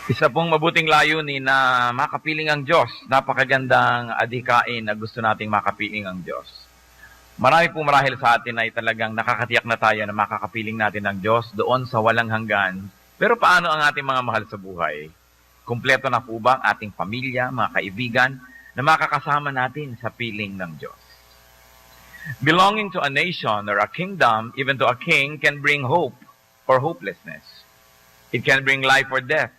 Isa pong mabuting layunin na makapiling ang Diyos. Napakagandang adhikain na gusto nating makapiling ang Diyos. Marami pong marahil sa atin ay talagang nakakatiyak na tayo na makakapiling natin ang Diyos doon sa walang hanggan. Pero paano ang ating mga mahal sa buhay? Kumpleto na po ba ang ating pamilya, mga kaibigan, na makakasama natin sa piling ng Diyos? Belonging to a nation or a kingdom, even to a king, can bring hope or hopelessness. It can bring life or death.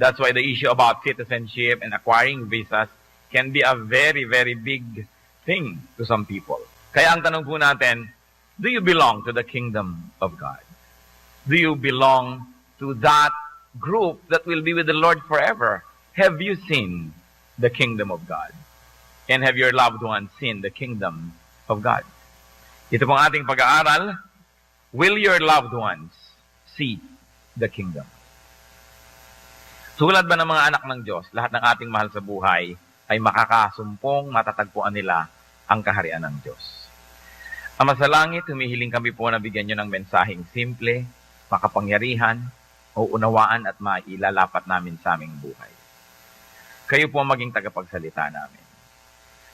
That's why the issue about citizenship and acquiring visas can be a very, very big thing to some people. Kaya ang tanong po natin, do you belong to the kingdom of God? Do you belong to that group that will be with the Lord forever? Have you seen the kingdom of God? And have your loved ones seen the kingdom of God? Ito pong ating pag-aaral, will your loved ones see the kingdom? Tulad ba ng mga anak ng Diyos, lahat ng ating mahal sa buhay ay makakasumpong, matatagpuan nila ang kaharian ng Diyos. Ama sa langit, humihiling kami po na bigyan nyo ng mensaheng simple, makapangyarihan, uunawaan at mailalapat namin sa aming buhay. Kayo po ang maging tagapagsalita namin.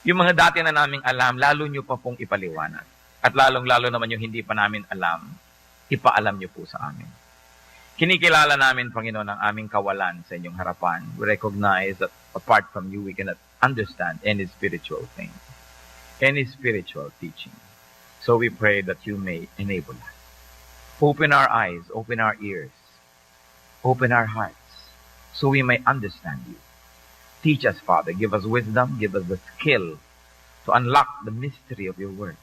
Yung mga dati na naming alam, lalo nyo pa pong ipaliwanag. At lalong-lalo naman yung hindi pa namin alam, ipaalam nyo po sa amin. Kinikilala namin, Panginoon, ang aming kawalan sa inyong harapan. We recognize that apart from you, we cannot understand any spiritual thing, any spiritual teaching. So we pray that you may enable us. Open our eyes, open our ears, open our hearts, so we may understand you. Teach us, Father. Give us wisdom, give us the skill to unlock the mystery of your word.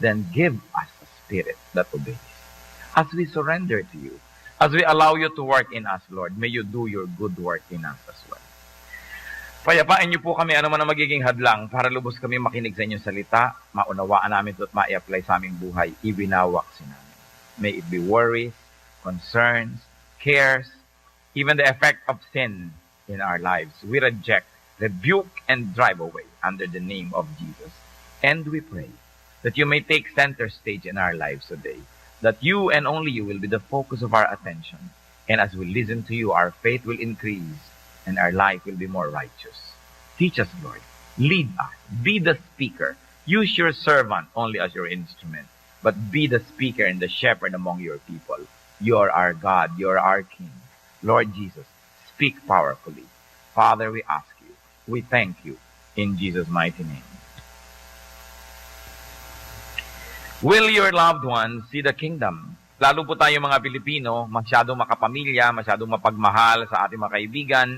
Then give us a spirit that obeys. As we surrender to you, as we allow you to work in us, Lord, may you do your good work in us as well. Payapain niyo po kami ano man ang magiging hadlang para lubos kami makinig sa inyong salita, maunawaan namin ito at ma-apply sa aming buhay, ibinawak si namin. May it be worries, concerns, cares, even the effect of sin in our lives. We reject, rebuke, and drive away under the name of Jesus. And we pray that you may take center stage in our lives today, that you and only you will be the focus of our attention. And as we listen to you, our faith will increase and our life will be more righteous. Teach us, Lord. Lead us. Be the speaker. Use your servant only as your instrument, but be the speaker and the shepherd among your people. You are our God. You are our King. Lord Jesus, speak powerfully. Father, we ask you. We thank you in Jesus' mighty name. Will your loved ones see the kingdom? Lalo po tayo mga Pilipino, masyadong makapamilya, masyadong mapagmahal sa ating mga kaibigan.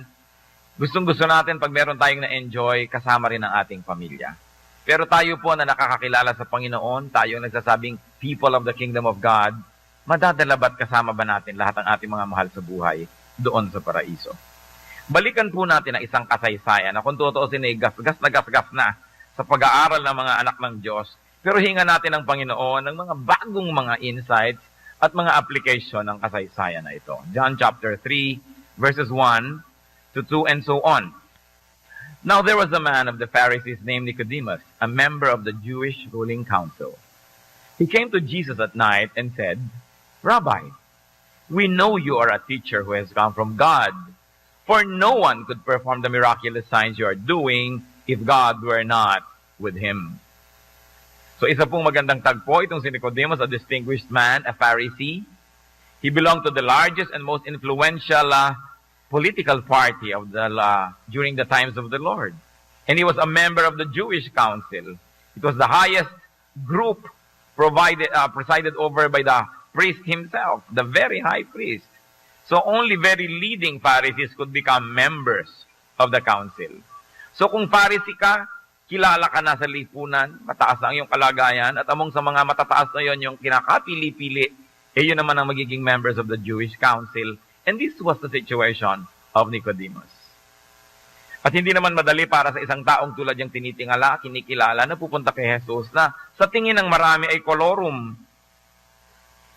Gustong-gusto natin pag meron tayong na-enjoy, kasama rin ang ating pamilya. Pero tayo po na nakakakilala sa Panginoon, tayo nagsasabing people of the kingdom of God, madadala ba't kasama ba natin lahat ng ating mga mahal sa buhay doon sa paraiso? Balikan po natin ang isang kasaysayan na kung tutuusin ay gasgas na sa pag-aaral ng mga anak ng Diyos. Pero hinga natin ng Panginoon ng mga bagong mga insights at mga application ng kasaysayan na ito. John chapter 3, verses 1 to 2 and so on. Now there was a man of the Pharisees named Nicodemus, a member of the Jewish ruling council. He came to Jesus at night and said, Rabbi, we know you are a teacher who has come from God, for no one could perform the miraculous signs you are doing if God were not with him. So isa pong magandang tagpo, itong si Nicodemus, a distinguished man, a Pharisee. He belonged to the largest and most influential political party of during the times of the Lord. And he was a member of the Jewish council. It was the highest group presided over by the priest himself, the very high priest. So only very leading Pharisees could become members of the council. So kung Pharisee ka, kilala ka na sa lipunan, mataas ang iyong kalagayan, at among sa mga matataas na yon yung kinakapili-pili, yun naman ang magiging members of the Jewish council. And this was the situation of Nicodemus. At hindi naman madali para sa isang taong tulad yung tinitingala, kinikilala, na pupunta kay Jesus na sa tingin ng marami ay kolorum.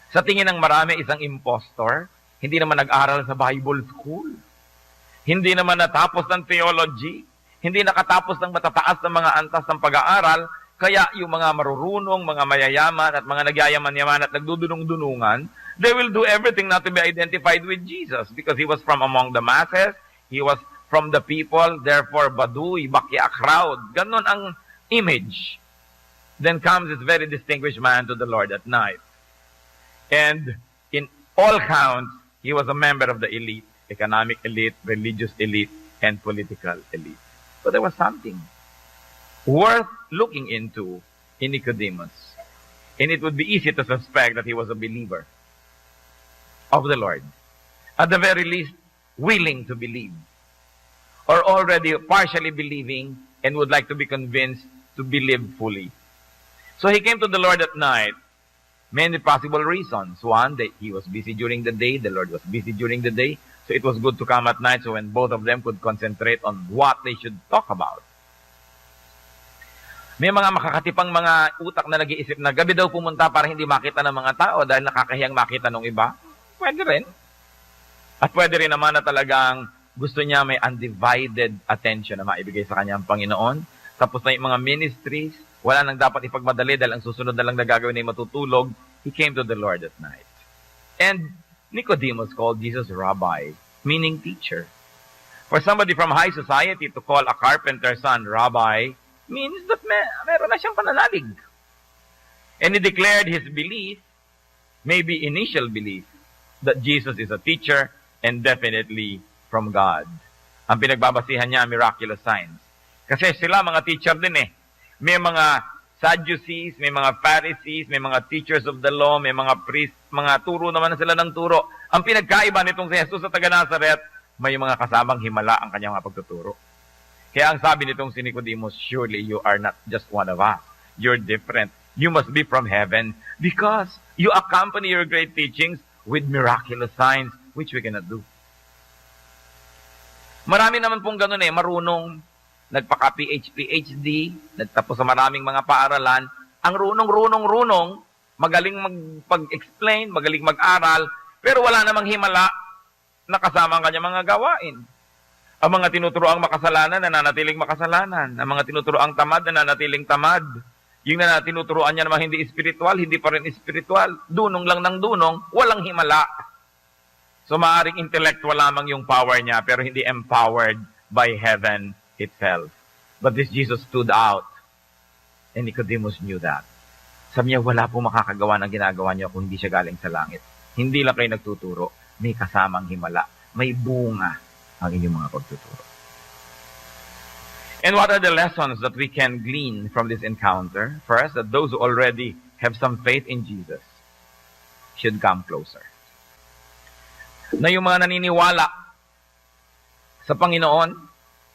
Sa tingin ng marami isang impostor, hindi naman nag-aral sa Bible school. Hindi naman natapos ng theology. Hindi nakatapos ng matataas ng mga antas ng pag-aaral, kaya yung mga marurunong, mga mayayaman at mga nagyayaman-yaman at nagdudunong-dunungan, They will do everything not to be identified with Jesus because he was from among the masses, he was from the people, therefore baduy, bakya crowd. Ganon ang image. Then comes this very distinguished man to the Lord at night. And in all counts, he was a member of the elite, economic elite, religious elite, and political elite. So there was something worth looking into in Nicodemus. And it would be easy to suspect that he was a believer of the Lord. At the very least, willing to believe. Or already partially believing and would like to be convinced to believe fully. So he came to the Lord at night. Many possible reasons. One, that he was busy during the day. The Lord was busy during the day. So it was good to come at night so when both of them could concentrate on what they should talk about. May mga makakatipang mga utak na nag-iisip na gabi daw pumunta para hindi makita ng mga tao dahil nakakahiyang makita ng iba. Pwede rin. At pwede rin naman na talagang gusto niya may undivided attention na maibigay sa kanyang Panginoon. Tapos na yung mga ministries, wala nang dapat ipagmadali dahil ang susunod na lang na gagawin ay matutulog. He came to the Lord at night. And Nicodemus called Jesus Rabbi, meaning teacher. For somebody from high society to call a carpenter's son Rabbi means that meron na siyang pananalig. And he declared his belief, maybe initial belief, that Jesus is a teacher and definitely from God. Ang pinagbabasihan niya, miraculous signs. Kasi sila mga teacher din eh. May mga Sadducees, may mga Pharisees, may mga teachers of the law, may mga priests, mga turo naman na sila ng turo. Ang pinagkaiba nitong si Jesus sa taga-Nazaret, may mga kasamang himala ang kanyang mga pagtuturo. Kaya ang sabi nitong si Nicodemus, surely you are not just one of us. You're different. You must be from heaven because you accompany your great teachings with miraculous signs which we cannot do. Marami naman pong ganun eh, marunong, nagpaka-PhD, nagtapos sa maraming mga paaralan, ang runong, magaling magpag-explain, magaling mag-aral, pero wala namang himala na kasama ang kanyang mga gawain. Ang mga tinuturoang makasalanan, nananatiling makasalanan. Ang mga tinuturoang tamad, nananatiling tamad. Yung tinuturoan niya naman hindi espiritual, hindi pa rin espiritual. Dunong lang ng dunong, walang himala. So maaaring intellectual lamang yung power niya, pero hindi empowered by heaven itself. But this Jesus stood out. And Nicodemus knew that. Sabi niya, wala po makakagawa ng ginagawa niyo kung hindi siya galing sa langit. Hindi lang kayo nagtuturo, may kasamang himala, may bunga ang inyong mga pagtuturo. And what are the lessons that we can glean from this encounter? First, that those who already have some faith in Jesus should come closer. Na yung mga naniniwala sa Panginoon,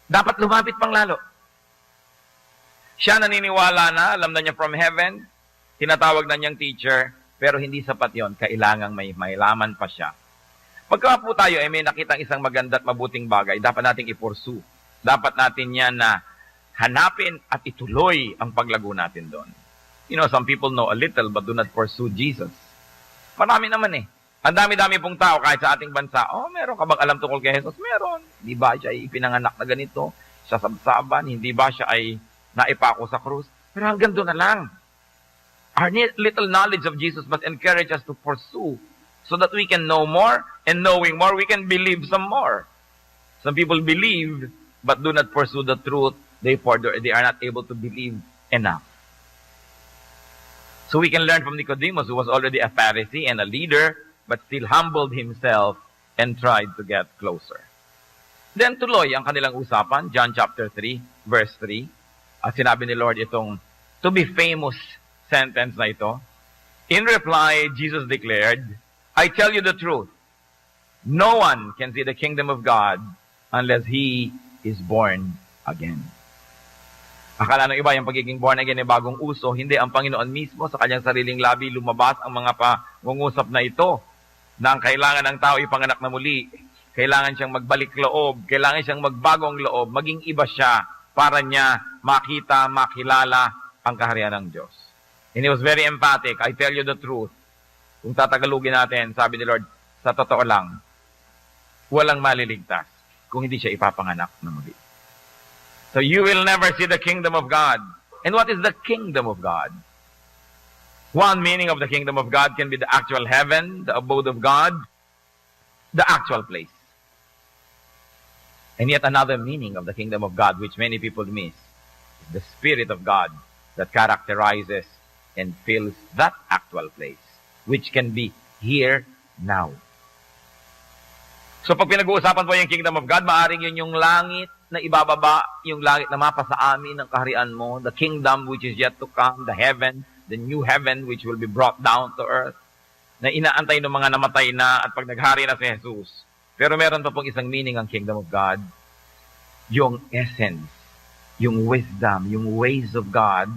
dapat lumapit pang lalo. Siya naniniwala na, alam na niya from heaven, tinatawag na niyang teacher, pero hindi sapat yon, kailangang may laman pa siya. Pagka po tayo ay may nakitang isang maganda at mabuting bagay, dapat nating i-pursue. Dapat natin yan na hanapin at ituloy ang paglago natin doon. You know, some people know a little but do not pursue Jesus. Marami naman eh. Ang dami-dami pong tao kahit sa ating bansa, meron ka bang alam tungkol kay Jesus? Meron. Hindi ba siya ay ipinanganak na ganito? Sa sabsaban? Hindi ba siya ay naipako sa krus? Pero hanggang doon na lang. Our little knowledge of Jesus must encourage us to pursue so that we can know more, and knowing more, we can believe some more. Some people believe, but do not pursue the truth. Therefore, they are not able to believe enough. So we can learn from Nicodemus, who was already a Pharisee and a leader, but still humbled himself and tried to get closer. Then tuloy ang kanilang usapan, John chapter 3, verse 3. At sinabi ni Lord itong to be famous sentence na ito. In reply, Jesus declared, I tell you the truth. No one can see the kingdom of God unless he is born again. Akala ng iba yung pagiging born again ay bagong uso. Hindi, ang Panginoon mismo sa kanyang sariling labi lumabas ang mga pangungusap na ito na ang kailangan ng tao ipanganak na muli. Kailangan siyang magbalik loob. Kailangan siyang magbagong loob. Maging iba siya para niya makita, makilala ang kaharian ng Diyos. And he was very emphatic. I tell you the truth. Kung tatagalugin natin, sabi ni Lord, sa totoo lang, walang maliligtas kung hindi siya ipapanganak na muli. So you will never see the kingdom of God. And what is the kingdom of God? One meaning of the kingdom of God can be the actual heaven, the abode of God, the actual place. And yet another meaning of the kingdom of God, which many people miss, is the Spirit of God that characterizes and fills that actual place, which can be here now. So pag pinag-uusapan po yung kingdom of God, maaaring yun yung langit na ibababa, yung langit na mapa sa amin ng kaharian mo, the kingdom which is yet to come, the heaven, the new heaven which will be brought down to earth, na inaantay ng mga namatay na at pag naghari na si Jesus. Pero meron pa pong isang meaning ang kingdom of God, yung essence, yung wisdom, yung ways of God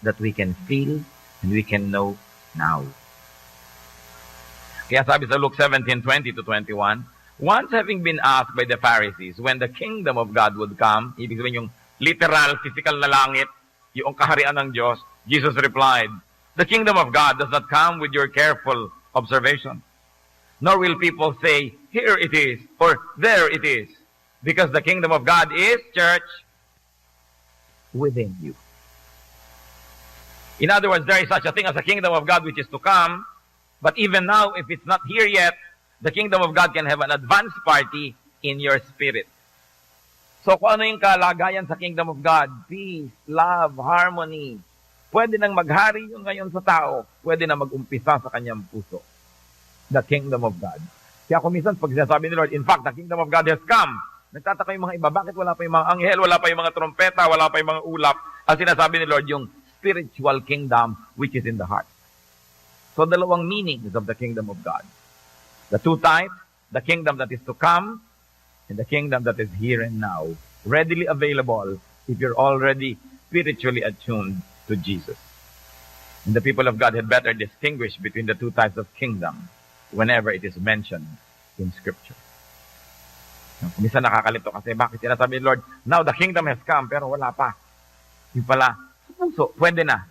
that we can feel and we can know now. Kaya sabi sa Luke 17:20-21, once having been asked by the Pharisees when the kingdom of God would come, ibig sabihin yung literal, physical na langit, yung kaharian ng Diyos, Jesus replied, the kingdom of God does not come with your careful observation, nor will people say, here it is, or there it is, because the kingdom of God is, church, within you. In other words, there is such a thing as a kingdom of God which is to come, but even now, if it's not here yet, the kingdom of God can have an advance party in your spirit. So kung ano yung kalagayan sa kingdom of God, peace, love, harmony, pwede nang maghari yun ngayon sa tao, pwede na mag-umpisa sa kanyang puso. The kingdom of God. Kaya kung minsan, pag sinasabi ni Lord, in fact, the kingdom of God has come, nagtataka yung mga iba, bakit wala pa yung mga anghel, wala pa yung mga trompeta, wala pa yung mga ulap? Ang sinasabi ni Lord, yung spiritual kingdom which is in the heart. So dalawang meanings of the kingdom of God. The two types, the kingdom that is to come, and the kingdom that is here and now, readily available if you're already spiritually attuned to Jesus. And the people of God had better distinguish between the two types of kingdom whenever it is mentioned in Scripture. Minsan nakakalito kasi bakit sinasabi ni Lord, now the kingdom has come, pero wala pa. Yung pala, sa puso, pwede na.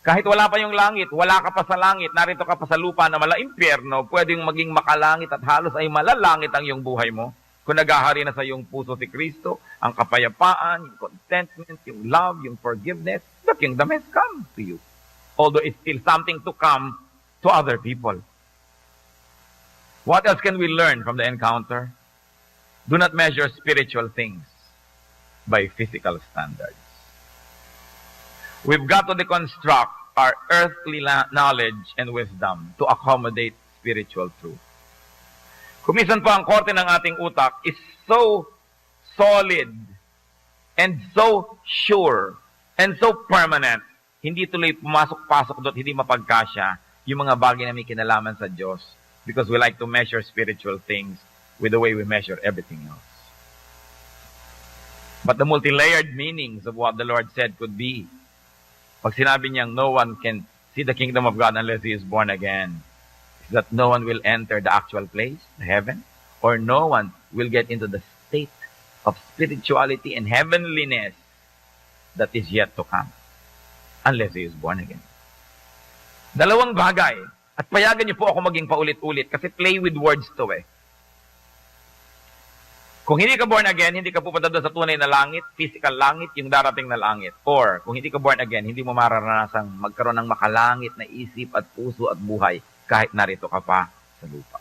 Kahit wala pa yung langit, wala ka pa sa langit, narito ka pa sa lupa na mala-impyerno, pwedeng maging makalangit at halos ay malalangit ang iyong buhay mo. Kung naghahari na sa iyong puso si Kristo, ang kapayapaan, yung contentment, yung love, yung forgiveness, the kingdom has come to you. Although it's still something to come to other people. What else can we learn from the encounter? Do not measure spiritual things by physical standards. We've got to deconstruct our earthly knowledge and wisdom to accommodate spiritual truth. Kumisan po ang korte ng ating utak is so solid and so sure and so permanent. Hindi tuloy pumasok-pasok doon, hindi mapagkasya yung mga bagay na may kinalaman sa Diyos because we like to measure spiritual things with the way we measure everything else. But the multi-layered meanings of what the Lord said could be, pag sinabi niyang no one can see the kingdom of God unless he is born again, is that no one will enter the actual place, the heaven, or no one will get into the state of spirituality and heavenliness that is yet to come unless he is born again. Dalawang bagay. At payagan niyo po ako maging paulit-ulit kasi play with words to eh. Kung hindi ka born again, hindi ka pupunta doon sa tunay na langit, physical langit, yung darating na langit. Or, kung hindi ka born again, hindi mo mararanasang magkaroon ng makalangit na isip at puso at buhay kahit narito ka pa sa lupa.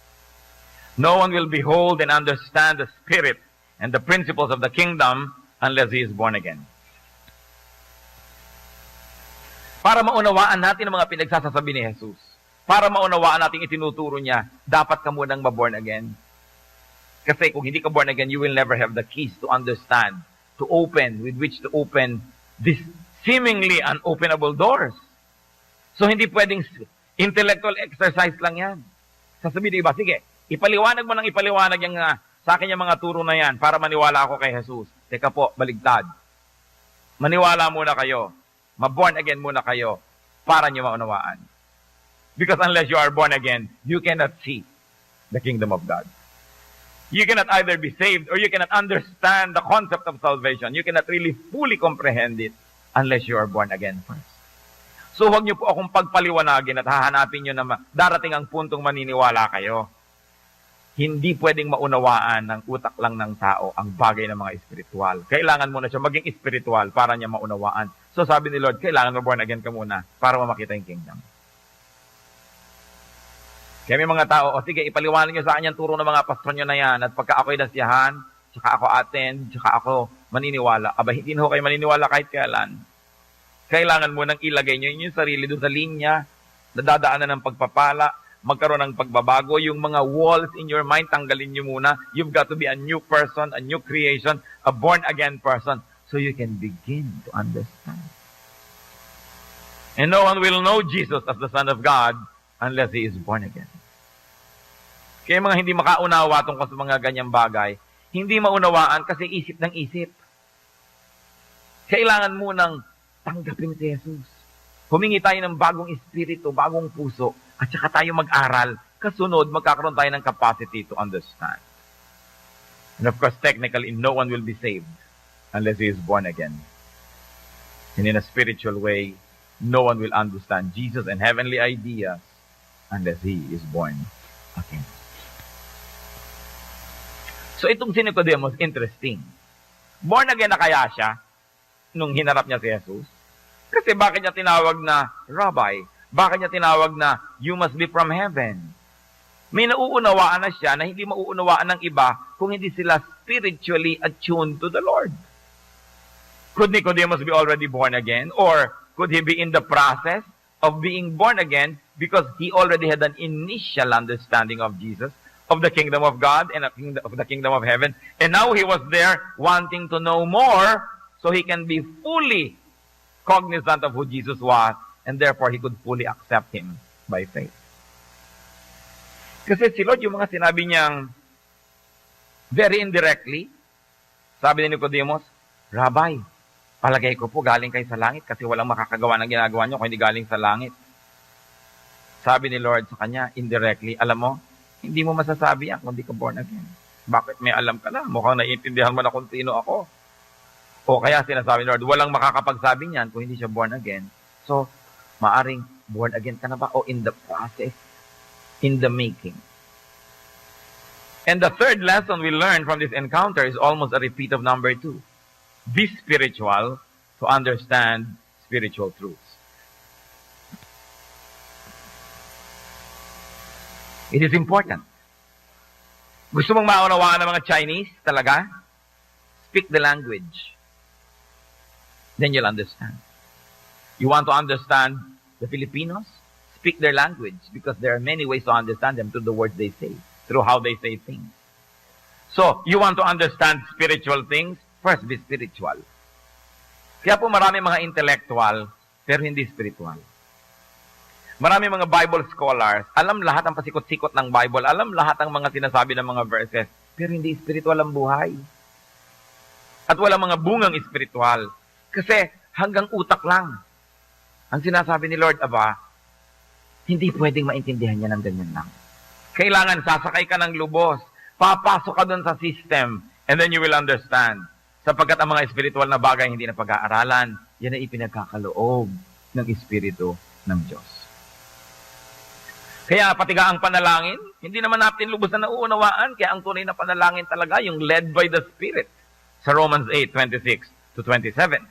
No one will behold and understand the spirit and the principles of the kingdom unless he is born again. Para maunawaan natin ang mga pinagsasasabi ni Jesus, para maunawaan natin itinuturo niya, dapat ka munang ma-born again. Kasi kung hindi ka born again, you will never have the keys to understand, to open, with which to open these seemingly unopenable doors. So hindi pwedeng intellectual exercise lang yan. Sasabihin, diba, sige, ipaliwanag mo ng ipaliwanag yung, sa akin yung mga turo na yan para maniwala ako kay Jesus. Teka po, baligtad. Maniwala muna kayo. Ma-born again muna kayo para nyo maunawaan. Because unless you are born again, you cannot see the kingdom of God. You cannot either be saved or you cannot understand the concept of salvation. You cannot really fully comprehend it unless you are born again first. So huwag niyo po akong pagpaliwanagin at hahanapin niyo na darating ang puntong maniniwala kayo. Hindi pwedeng maunawaan ng utak lang ng tao ang bagay ng mga espiritual. Kailangan mo na siya maging espiritual para niya maunawaan So sabi ni Lord, kailangan mo born again ka muna para makita yung kingdom. Kaya may mga tao, o sige, ipaliwanag nyo sa akin yung turo ng mga pastor nyo na yan, at pagka ako'y nasiyahan, tsaka ako attend, tsaka ako maniniwala. Aba, hindi na ho kayo maniniwala kahit kailan. Kailangan mo nang ilagay nyo yung sarili doon sa linya, nadadaanan ng pagpapala, magkaroon ng pagbabago, yung mga walls in your mind, tanggalin nyo muna. You've got to be a new person, a new creation, a born-again person, so you can begin to understand. And no one will know Jesus as the Son of God unless he is born again. Kaya mga hindi makaunawa tungkol sa mga ganyang bagay, hindi maunawaan kasi isip ng isip. Kailangan mo nang tanggapin si Jesus. Humingi tayo ng bagong espiritu, bagong puso, at saka tayo mag-aral. Kasunod, magkakaroon tayo ng capacity to understand. And of course, technically, no one will be saved unless he is born again. And in a spiritual way, no one will understand Jesus and heavenly ideas unless he is born again. So itong si Nicodemus, interesting. Born again na kaya siya nung hinarap niya si Jesus? Kasi bakit niya tinawag na Rabbi? Bakit niya tinawag na you must be from heaven? May nauunawaan na siya na hindi mauunawaan ng iba kung hindi sila spiritually attuned to the Lord. Could Nicodemus be already born again? Or could he be in the process of being born again because he already had an initial understanding of Jesus, of the kingdom of God, and of the kingdom of heaven. And now he was there wanting to know more so he can be fully cognizant of who Jesus was, and therefore he could fully accept him by faith. Kasi si Lord, yung mga sinabi niyang very indirectly, sabi ni Nicodemus, Rabbi, palagay ko po galing kayo sa langit kasi walang makakagawa ng ginagawa niyo kung hindi galing sa langit. Sabi ni Lord sa kanya, indirectly, alam mo, hindi mo masasabi yan kung hindi ka born again. Bakit may alam ka na? Mukhang naiintindihan mo na kung sino ako. O kaya sinasabi ni Lord, walang makakapagsabi niyan kung hindi siya born again. So, maaring born again ka na ba? O in the process, in the making. And the third lesson we learn from this encounter is almost a repeat of number 2. Be spiritual to understand spiritual truths. It is important. Gusto mong maunawaan ng mga Chinese talaga? Speak the language. Then you'll understand. You want to understand the Filipinos? Speak their language because there are many ways to understand them through the words they say, through how they say things. So, you want to understand spiritual things? First, be spiritual. Kaya po marami mga intellectual, pero hindi spiritual. Marami mga Bible scholars, alam lahat ang pasikot-sikot ng Bible, alam lahat ang mga sinasabi ng mga verses, pero hindi spiritual ang buhay. At walang mga bungang spiritual. Kasi hanggang utak lang. Ang sinasabi ni Lord, aba, hindi pwedeng maintindihan niya ng ganyan lang. Kailangan sasakay ka ng lubos, papasok ka dun sa system, and then you will understand. Sapagkat ang mga spiritual na bagay hindi na pag-aaralan, yan ay ipinagkakaloob ng Espiritu ng Diyos. Kaya patiga ang panalangin, hindi naman natin lubos na nauunawaan, kaya ang tunay na panalangin talaga yung led by the Spirit. Sa Romans 8:26 to 27.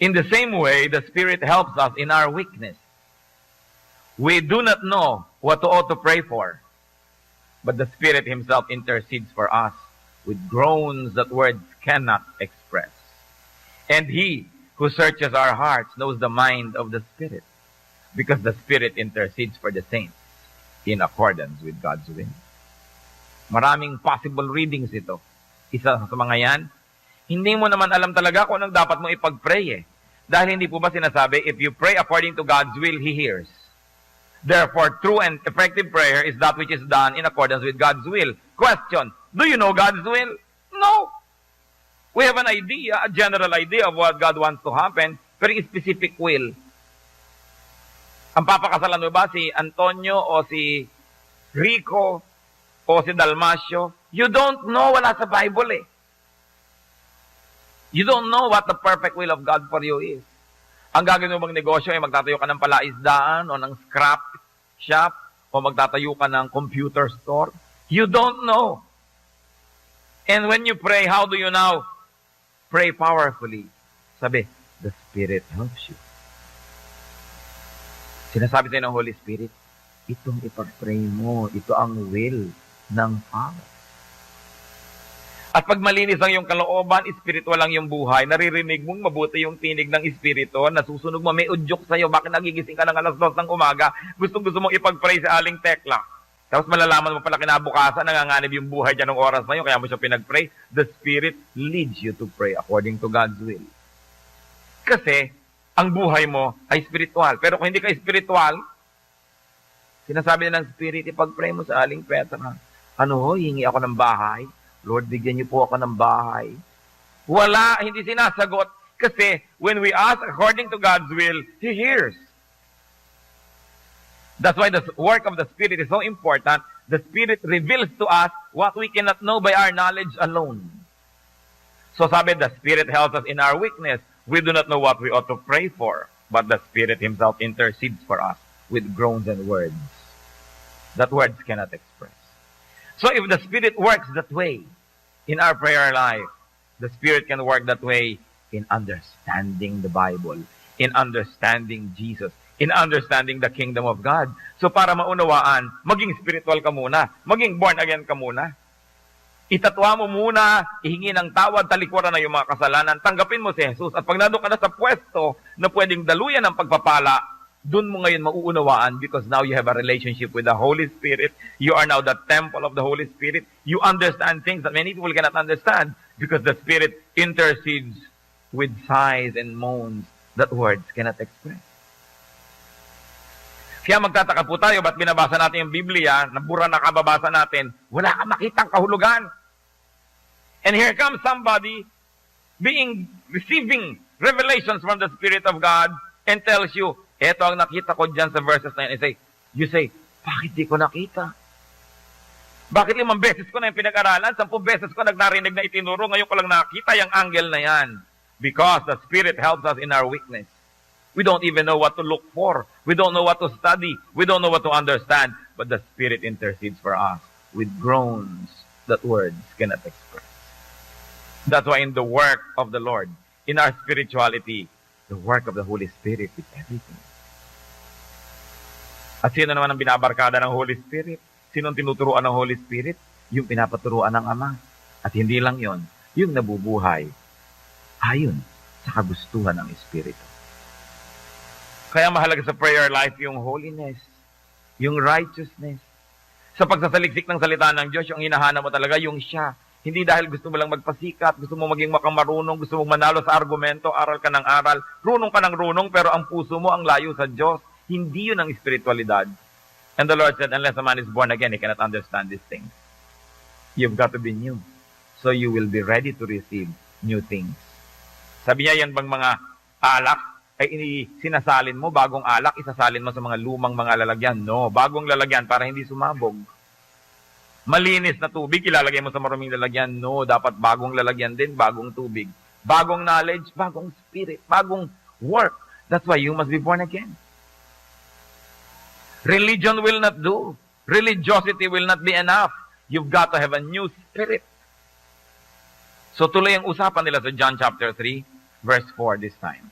In the same way, the Spirit helps us in our weakness. We do not know what to ought to pray for, but the Spirit Himself intercedes for us with groans that words cannot express. And He who searches our hearts knows the mind of the Spirit, because the Spirit intercedes for the saints in accordance with God's will. Maraming possible readings ito. Isa sa mga yan, hindi mo naman alam talaga kung anong dapat mo ipag-pray eh. Dahil hindi po ba sinasabi, if you pray according to God's will, He hears. Therefore, true and effective prayer is that which is done in accordance with God's will. Question, do you know God's will? No. We have an idea, a general idea of what God wants to happen, pero yung specific will. Ang papakasalan mo ba si Antonio o si Rico o si Dalmasio? You don't know, wala sa Bible eh. You don't know what the perfect will of God for you is. Ang gagawin mo bang negosyo ay magtatayo ka ng palaisdaan o ng scrap shop o magtatayo ka ng computer store? You don't know. And when you pray, how do you now pray powerfully? Sabi, the Spirit helps you. Sinasabi sa'yo ng Holy Spirit, itong ipag-pray mo, ito ang will ng Father. At pag malinis ang iyong kalooban, spiritual lang yung buhay, naririnig mong mabuti yung tinig ng Espiritu, nasusunog mo, may udyok sa'yo, bakit nagigising ka ng alas 2 ng umaga, gusto mong ipag-pray sa Aling Tekla. Tapos malalaman mo pala kinabukasan, nanganganib yung buhay dyan ng oras na yun, kaya mo siya pinag-pray. The Spirit leads you to pray according to God's will. Kasi, ang buhay mo ay spiritual. Pero kung hindi ka spiritual, sinasabi na ng Spirit, ipag-pray mo sa Aling Petra. Hingi ako ng bahay. Lord, bigyan niyo po ako ng bahay. Wala, hindi sinasagot. Kasi when we ask according to God's will, He hears. That's why the work of the Spirit is so important. The Spirit reveals to us what we cannot know by our knowledge alone. So sabi, the Spirit helps us in our weakness. We do not know what we ought to pray for, but the Spirit Himself intercedes for us with groans and words that words cannot express. So if the Spirit works that way in our prayer life, the Spirit can work that way in understanding the Bible, in understanding Jesus, in understanding the kingdom of God. So para maunawaan, maging spiritual ka muna, maging born again ka muna. Itatwa mo muna, ihingi ng tawad, talikuran na yung mga kasalanan, tanggapin mo si Jesus. At pag nandun ka na sa pwesto na pwedeng daluyan ng pagpapala, dun mo ngayon mauunawaan because now you have a relationship with the Holy Spirit. You are now the temple of the Holy Spirit. You understand things that many people cannot understand because the Spirit intercedes with sighs and moans that words cannot express. Kaya magtataka po tayo, ba't binabasa natin yung Biblia, nabura na kababasa natin, wala kang makitang kahulugan. And here comes somebody receiving revelations from the Spirit of God and tells you, eto ang nakita ko dyan sa verses na yan. You say, bakit di ko nakita? Bakit 5 beses ko na yung pinag-aralan? 10 beses ko narinig na itinuro, ngayon ko lang nakita yung angle na yan. Because the Spirit helps us in our weakness. We don't even know what to look for. We don't know what to study. We don't know what to understand. But the Spirit intercedes for us with groans that words cannot express. That's why in the work of the Lord, in our spirituality, the work of the Holy Spirit is everything. At sino naman ang binabarkada ng Holy Spirit? Sino ang tinuturuan ng Holy Spirit? Yung pinapaturuan ng Ama. At hindi lang yon, yung nabubuhay ayon sa kagustuhan ng Espiritu. Kaya mahalaga sa prayer life yung holiness, yung righteousness. Sa pagsasaliksik ng salita ng Diyos, yung hinahanap mo talaga yung siya. Hindi dahil gusto mo lang magpasikat, gusto mo maging makamarunong, gusto mong manalo sa argumento, aral ka ng aral, runong ka ng runong, pero ang puso mo ang layo sa Diyos. Hindi yun ang espiritualidad. And the Lord said, unless a man is born again, he cannot understand these things. You've got to be new. So you will be ready to receive new things. Sabi niya, yan bang mga alak ay sinasalin mo, bagong alak, isasalin mo sa mga lumang mga lalagyan? No, bagong lalagyan para hindi sumabog. Malinis na tubig, ilalagay mo sa maruming lalagyan? No, dapat bagong lalagyan din, bagong tubig. Bagong knowledge, bagong spirit, bagong work. That's why you must be born again. Religion will not do. Religiosity will not be enough. You've got to have a new spirit. So tuloy ang usapan nila sa John chapter 3, verse 4 this time.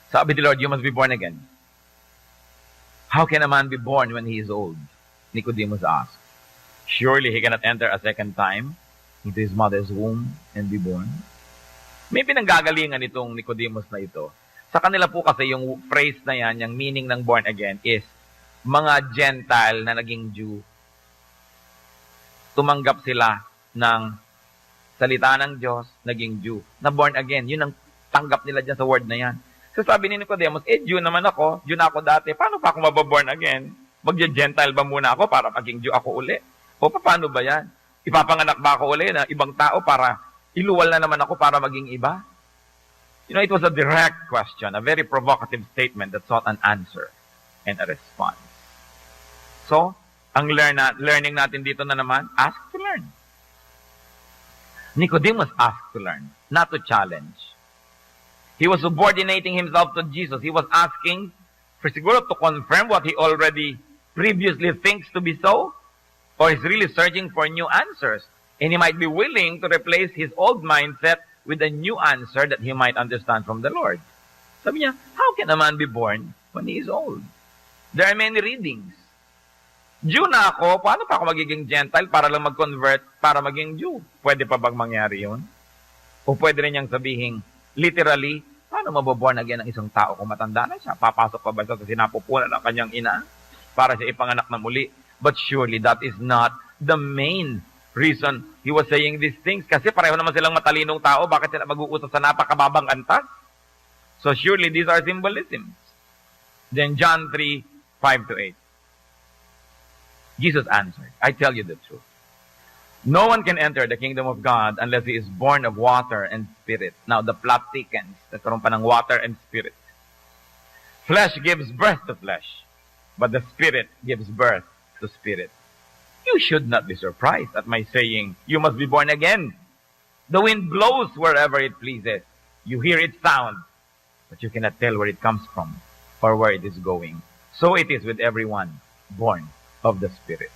Sabi ni Lord, you must be born again. How can a man be born when he is old? Nicodemus asked. Surely he cannot enter a second time into his mother's womb and be born. May pinanggagalingan itong Nicodemus na ito. Sa kanila po kasi yung phrase na yan, yung meaning ng born again is mga Gentile na naging Jew. Tumanggap sila ng salita ng Diyos, naging Jew. Na born again, yun ang tanggap nila dyan sa word na yan. So sabi ni Nicodemus, Jew naman ako, Jew na ako dati, paano pa ako mababorn again? Magja-Gentile ba muna ako para maging Jew ako uli? O paano ba yan? Ipapanganak ba ako uli na ibang tao para iluwal na naman ako para maging iba? You know, it was a direct question, a very provocative statement that sought an answer and a response. So, ang learning natin dito na naman, ask to learn. Nicodemus asked to learn, not to challenge. He was subordinating himself to Jesus. He was asking for siguro to confirm what he already previously thinks to be so, or he's really searching for new answers. And he might be willing to replace his old mindset with a new answer that he might understand from the Lord. Sabi niya, how can a man be born when he is old? There are many readings. Jew na ako, paano pa ako magiging Gentile para lang mag-convert para maging Jew? Pwede pa bang mangyari yun? O pwede rin niyang sabihin, literally, paano mababorn again ang isang tao kung matanda na siya? Papasok pa ba siya sa sinapupunan ng kanyang ina para siya ipanganak na muli? But surely that is not the main reason he was saying these things. Kasi pareho naman silang matalinong tao, bakit sila mag-uusap sa napakababang antas? So surely these are symbolisms. Then John 3, 5-8. Jesus answered, I tell you the truth. No one can enter the kingdom of God unless he is born of water and spirit. Now the plot thickens. Nagkaroon pa ng water and spirit. Flesh gives birth to flesh, but the spirit gives birth to spirit. You should not be surprised at my saying, you must be born again. The wind blows wherever it pleases. You hear its sound, but you cannot tell where it comes from or where it is going. So it is with everyone born of the Spirit.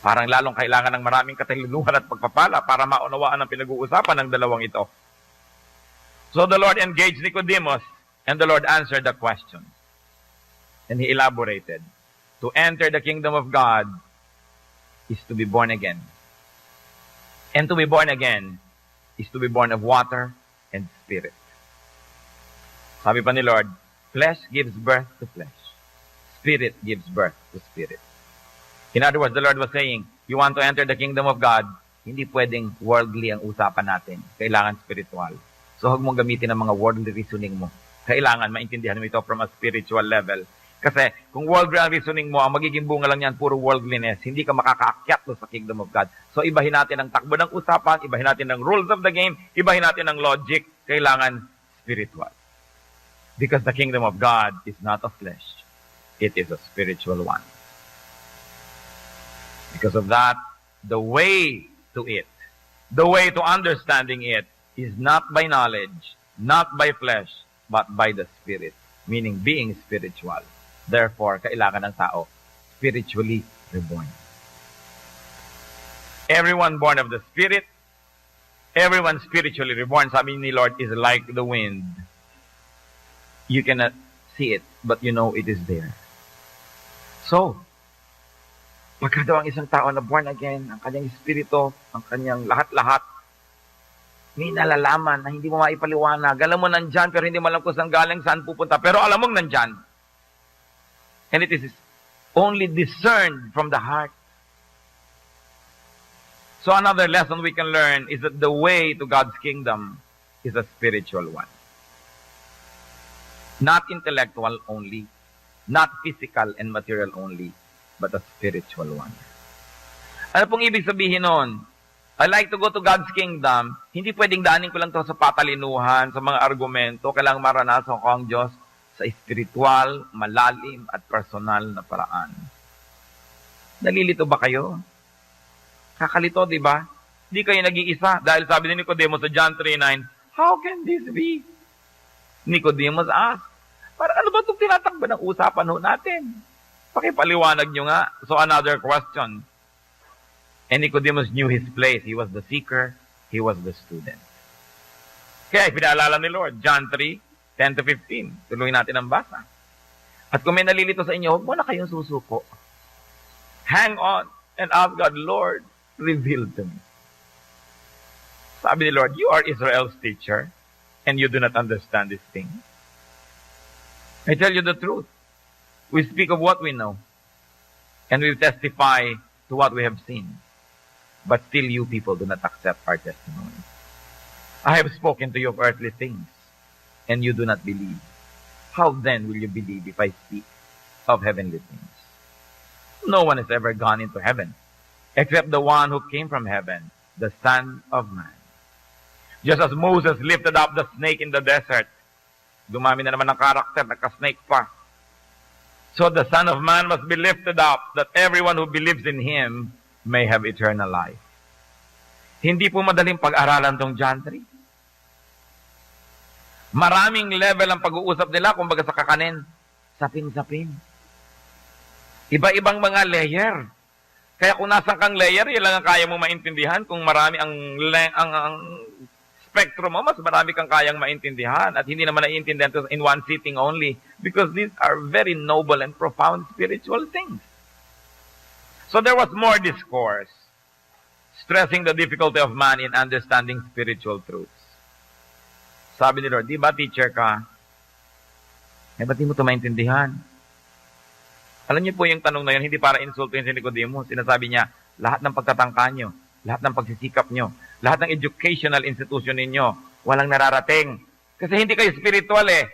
Parang lalong kailangan ng maraming katalinuhan at pagpapala para maunawaan ang pinag-uusapan ng dalawang ito. So the Lord engaged Nicodemus, and the Lord answered the question. And he elaborated, to enter the kingdom of God is to be born again. And to be born again is to be born of water and spirit. Sabi pa ni Lord, flesh gives birth to flesh. Spirit gives birth to spirit. In other words, the Lord was saying, you want to enter the kingdom of God, hindi pwedeng worldly ang usapan natin. Kailangan spiritual. So huwag mong gamitin ang mga worldly reasoning mo. Kailangan maintindihan mo ito from a spiritual level. Kasi kung worldly ang reasoning mo, ang magiging bunga lang yan, puro worldliness. Hindi ka makakaakyat sa kingdom of God. So ibahin natin ang takbo ng usapan, ibahin natin ang rules of the game, ibahin natin ang logic. Kailangan spiritual. Because the kingdom of God is not of flesh. It is a spiritual one. Because of that, the way to it, the way to understanding it, is not by knowledge, not by flesh, but by the Spirit. Meaning being spiritual. Therefore, kailangan ng tao spiritually reborn. Everyone born of the Spirit, everyone spiritually reborn, sabi ni Lord, is like the wind. You cannot see it, but you know it is there. So, pagka daw ang isang tao na born again, ang kanyang espiritu, ang kanyang lahat-lahat, may nalalaman na hindi mo maipaliwanag. Alam mo nandyan, pero hindi mo alam kung saan galing, saan pupunta. Pero alam mong nandyan. And it is only discerned from the heart. So another lesson we can learn is that the way to God's kingdom is a spiritual one. Not intellectual only, not physical and material only, but a spiritual one. Ano pong ibig sabihin nun? I like to go to God's kingdom. Hindi pwedeng daanin ko lang to sa patalinuhan, sa mga argumento. Kailangang maranasan ko ang Diyos sa espiritual, malalim, at personal na paraan. Nalilito ba kayo? Kakalito, di ba? Hindi kayo nag-iisa. Dahil sabi ni Nicodemus sa John 3:9, how can this be? Nicodemus asked, para ano ba itong tinatakbo ng usapan natin? Pakipaliwanag nyo nga. So another question. And Nicodemus knew his place. He was the seeker. He was the student. Kaya pinaalala ni Lord, John 3:10-15. Tuloy natin ang basa. At kung may nalilito sa inyo, huwag mo na kayong susuko. Hang on and ask God, Lord, reveal to me. Sabi ni Lord, you are Israel's teacher and you do not understand this thing. I tell you the truth. We speak of what we know, and we testify to what we have seen. But still you people do not accept our testimony. I have spoken to you of earthly things, and you do not believe. How then will you believe if I speak of heavenly things? No one has ever gone into heaven, except the one who came from heaven, the Son of Man. Just as Moses lifted up the snake in the desert, dumami na naman ng karakter, nagka-snake pa. So the Son of Man must be lifted up, that everyone who believes in Him may have eternal life. Hindi po madaling pag-aralan tong John 3. Maraming level ang pag-uusap nila, kumbaga sa kakanin, sapin-sapin. Iba-ibang mga layer. Kaya kung nasan kang layer, yun lang ang kaya mo maintindihan. Kung marami ang spectrum mo, mas marami kang kayang maintindihan at hindi naman naiintindihan to in one sitting only because these are very noble and profound spiritual things. So there was more discourse, stressing the difficulty of man in understanding spiritual truths. Sabi ni Lord, di ba teacher ka? Ba't di mo ito maintindihan? Alam niyo po yung tanong na yun, hindi para insulto yun si Nicodemus. Sinasabi niya, lahat ng pagtatangka nyo, lahat ng pagsisikap nyo, lahat ng educational institution ninyo, walang nararating. Kasi hindi kayo spiritual eh.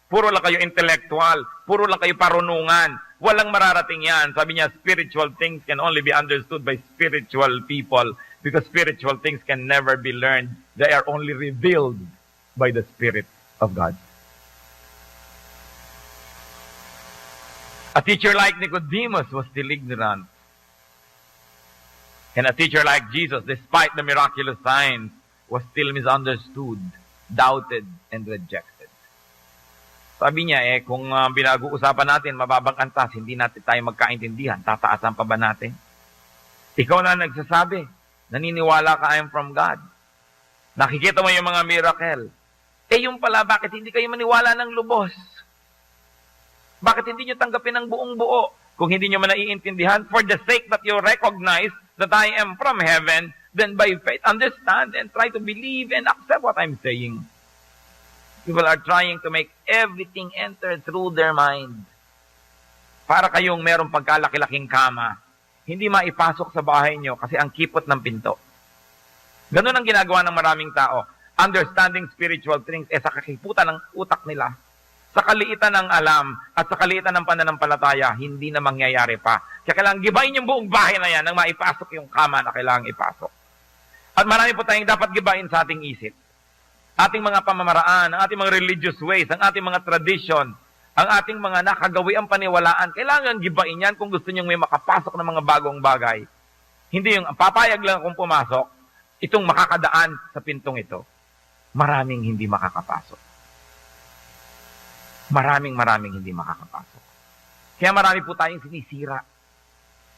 Puro lang kayo intellectual, puro lang kayo parunungan. Walang mararating yan. Sabi niya, spiritual things can only be understood by spiritual people because spiritual things can never be learned. They are only revealed by the Spirit of God. A teacher like Nicodemus was still ignorant. And a teacher like Jesus, despite the miraculous signs, was still misunderstood, doubted, and rejected. Sabi niya, kung pinag-uusapan natin, mababang antas, hindi natin tayo magkaintindihan, tataasan pa ba natin? Ikaw na nagsasabi, naniniwala ka, I am from God. Nakikita mo yung mga miracle. Yung pala, bakit hindi kayo maniwala ng lubos? Bakit hindi nyo tanggapin ng buong buo? Kung hindi nyo man naiintindihan, for the sake that you recognize that I am from heaven, then by faith, understand and try to believe and accept what I'm saying. People are trying to make everything enter through their mind. Para kayong merong pagkalaki-laking kama, hindi maipasok sa bahay nyo kasi ang kipot ng pinto. Ganun ang ginagawa ng maraming tao. Understanding spiritual things, sa kakiputan ng utak nila. Sa kaliitan ng alam at sa kaliitan ng pananampalataya, hindi na mangyayari pa. Kaya kailangan gibayin yung buong bahay na yan nang maipasok yung kama na kailangang ipasok. At marami po tayong dapat gibayin sa ating isip. Ating mga pamamaraan, ang ating mga religious ways, ang ating mga tradition, ang ating mga nakagawiang paniwalaan, kailangan gibayin yan kung gusto nyo may makapasok ng mga bagong bagay. Hindi yung papayag lang kung pumasok, itong makakadaan sa pintong ito. Maraming hindi makakapasok. Maraming hindi makakapasok. Kaya marami po tayong sinisira.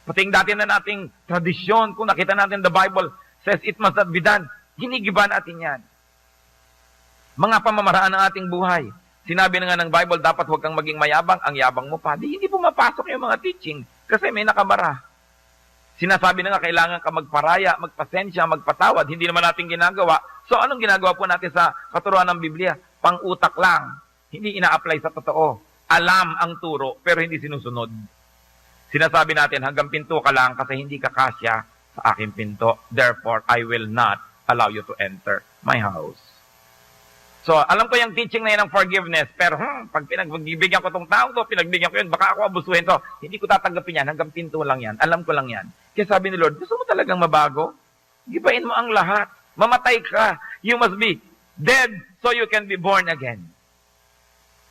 Pati yung dati na nating tradisyon, kung nakita natin the Bible says it must not be done, ginigiba natin yan. Mga pamamaraan ng ating buhay. Sinabi na nga ng Bible, dapat huwag kang maging mayabang, ang yabang mo pa. Hindi pumapasok yung mga teaching kasi may nakabara. Sinasabi na nga, kailangan ka magparaya, magpasensya, magpatawad. Hindi naman natin ginagawa. So anong ginagawa po natin sa katuruan ng Biblia? Pang-utak lang. Hindi ina-apply sa totoo. Alam ang turo, pero hindi sinusunod. Sinasabi natin, hanggang pinto ka lang kasi hindi ka kasya sa aking pinto. Therefore, I will not allow you to enter my house. So, alam ko yung teaching na yun ng forgiveness, pero pag pinagbigyan ko itong tao to, pinagbigyan ko yun, baka ako abusuhin to. Hindi ko tatanggapin yan, hanggang pinto lang yan. Alam ko lang yan. Kaya sabi ni Lord, gusto mo talagang mabago? Gibain mo ang lahat. Mamatay ka. You must be dead so you can be born again.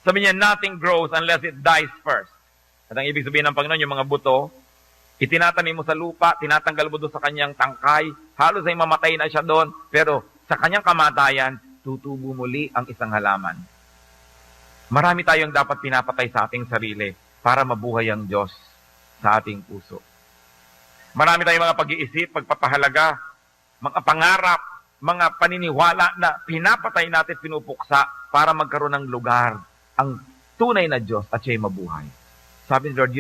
Sabi niya, nothing grows unless it dies first. At ang ibig sabihin ng Panginoon, yung mga buto, itinatanim mo sa lupa, tinatanggal mo doon sa kanyang tangkay, halos ay mamatay na siya doon, pero sa kanyang kamatayan, tutubo muli ang isang halaman. Marami tayong dapat pinapatay sa ating sarili para mabuhay ang Diyos sa ating puso. Marami tayong mga pag-iisip, pagpapahalaga, mga pangarap, mga paniniwala na pinapatay natin, pinupuksa para magkaroon ng lugar ang tunay na Diyos at siya'y mabuhay. Sabi ni Lord,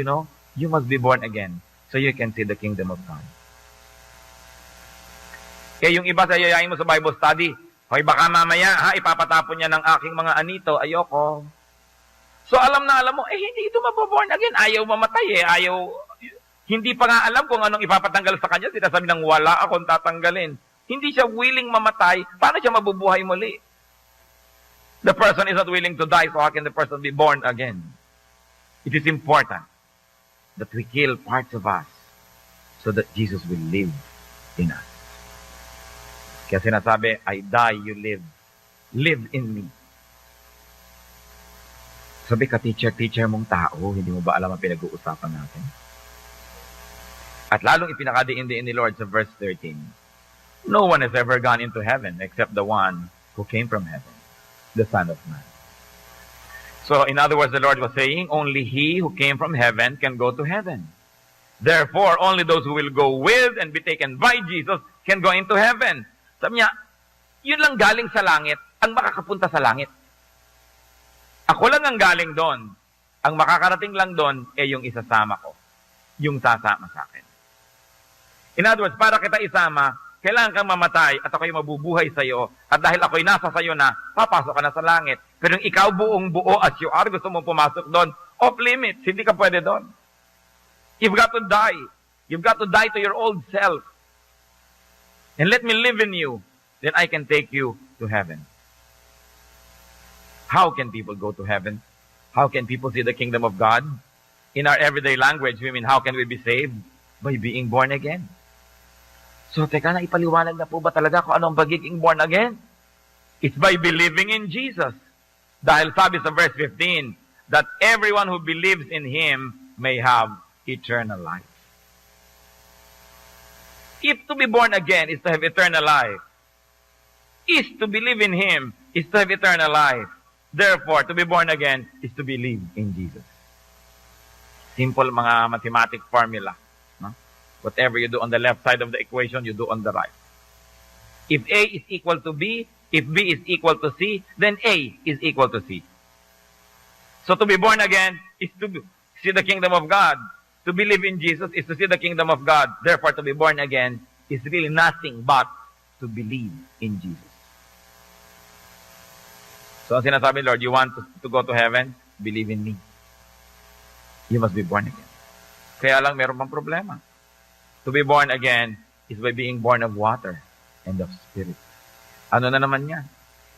you must be born again so you can see the kingdom of God. Kaya yung iba sa yayain mo sa Bible study, hoy baka mamaya, ipapatapon niya ng aking mga anito, ayoko. So alam mo, hindi ito mababorn again. Ayaw mamatay hindi pa nga alam kung anong ipapatanggal sa kanya, sinasabi ng wala akong tatanggalin. Hindi siya willing mamatay, paano siya mabubuhay muli? The person is not willing to die, so how can the person be born again? It is important that we kill parts of us so that Jesus will live in us. Kaya sinasabi, I die, you live. Live in me. Sabi ka, teacher mong tao, hindi mo ba alam ang pinag-uusapan natin? At lalong ipinakadiin ni Lord sa verse 13, no one has ever gone into heaven except the one who came from heaven, the Son of Man. So, in other words, the Lord was saying, only He who came from heaven can go to heaven. Therefore, only those who will go with and be taken by Jesus can go into heaven. Sabi niya, yun lang galing sa langit ang makakapunta sa langit. Ako lang ang galing doon. Ang makakarating lang doon ay yung isasama ko. Yung sasama sa akin. In other words, para kita isama, kailangan kang mamatay at ako'y mabubuhay sa iyo. At dahil ako'y nasa sa iyo na, papasok ka na sa langit. Pero yung ikaw buong buo as you are, gusto mong pumasok doon, off limits, hindi ka pwede doon. You've got to die. You've got to die to your old self. And let me live in you. Then I can take you to heaven. How can people go to heaven? How can people see the kingdom of God? In our everyday language, we mean, how can we be saved? By being born again. So, teka na, ipaliwanag na po ba talaga kung anong pagiging born again? It's by believing in Jesus. Dahil sabi sa verse 15, that everyone who believes in Him may have eternal life. If to be born again is to have eternal life, is to believe in Him is to have eternal life. Therefore, to be born again is to believe in Jesus. Simple mga mathematic formula. No? Whatever you do on the left side of the equation, you do on the right. If A is equal to B, if B is equal to C, then A is equal to C. So to be born again is to see the kingdom of God. To believe in Jesus is to see the kingdom of God. Therefore, to be born again is really nothing but to believe in Jesus. So ang sinasabi, Lord, you want to go to heaven? Believe in me. You must be born again. Kaya lang meron pang problema. To be born again is by being born of water and of spirit. Ano na naman yan?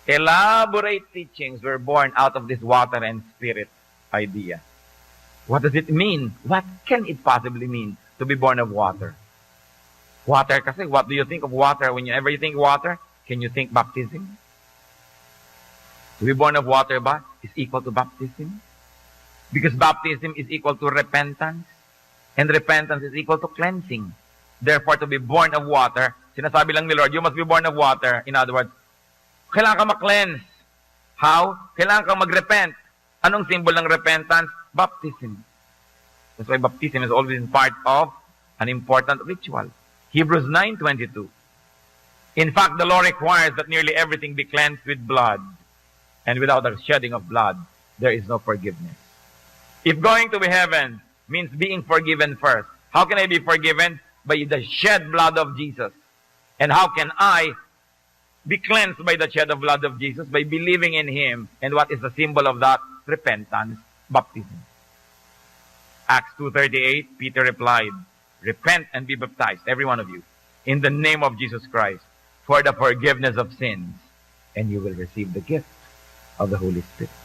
Elaborate teachings were born out of this water and spirit idea. What does it mean? What can it possibly mean to be born of water? Water kasi, what do you think of water? Whenever you think water, can you think baptism? To be born of water ba is equal to baptism? Because baptism is equal to repentance, and repentance is equal to cleansing. Therefore, to be born of water, sinasabi lang ni Lord, you must be born of water. In other words, kailangan ka ma-cleanse. How? Kailangan ka mag-repent. Anong symbol ng repentance? Baptism. That's why baptism is always part of an important ritual. Hebrews 9:22. In fact, the law requires that nearly everything be cleansed with blood, and without the shedding of blood, there is no forgiveness. If going to be heaven means being forgiven first, how can I be forgiven? By the shed blood of Jesus. And how can I be cleansed by the shed of blood of Jesus? By believing in Him. And what is the symbol of that? Repentance, baptism. Acts 2:38, Peter replied, repent and be baptized, every one of you, in the name of Jesus Christ, for the forgiveness of sins, and you will receive the gift of the Holy Spirit.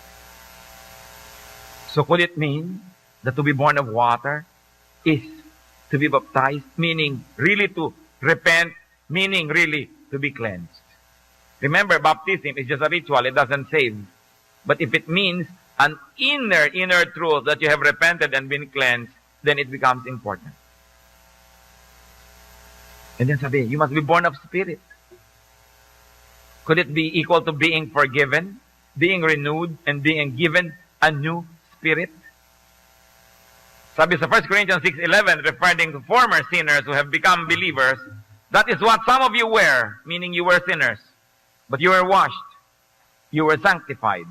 So could it mean that to be born of water is to be baptized, meaning really to repent, meaning really to be cleansed? Remember, baptism is just a ritual, it doesn't save. But if it means an inner truth that you have repented and been cleansed, then it becomes important. And then sabi, you must be born of spirit. Could it be equal to being forgiven, being renewed, and being given a new spirit? Sabi sa 1 Corinthians 6:11, referring to former sinners who have become believers, that is what some of you were, meaning you were sinners. But you were washed, you were sanctified,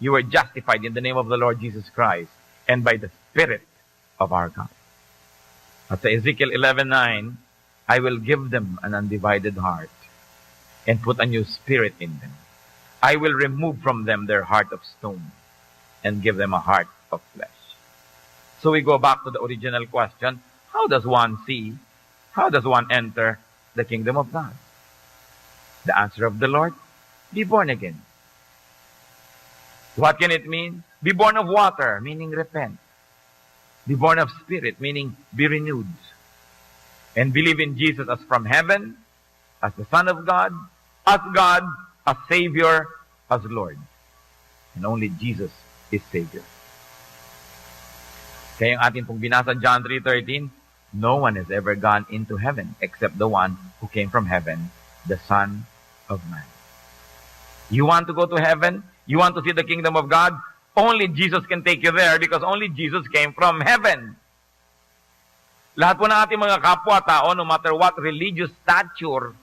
you were justified in the name of the Lord Jesus Christ, and by the Spirit of our God. At sa Ezekiel 11:9, I will give them an undivided heart, and put a new spirit in them. I will remove from them their heart of stone, and give them a heart of flesh. So we go back to the original question, how does one see, how does one enter the kingdom of God? The answer of the Lord, be born again. What can it mean? Be born of water, meaning repent. Be born of spirit, meaning be renewed. And believe in Jesus as from heaven, as the Son of God, as Savior, as Lord. And only Jesus is Savior. Kaya yung ating pong binasa John 3:13, no one has ever gone into heaven except the one who came from heaven, the Son of Man. You want to go to heaven? You want to see the kingdom of God? Only Jesus can take you there because only Jesus came from heaven. Lahat po ng ating mga kapwa-tao, no matter what religious stature,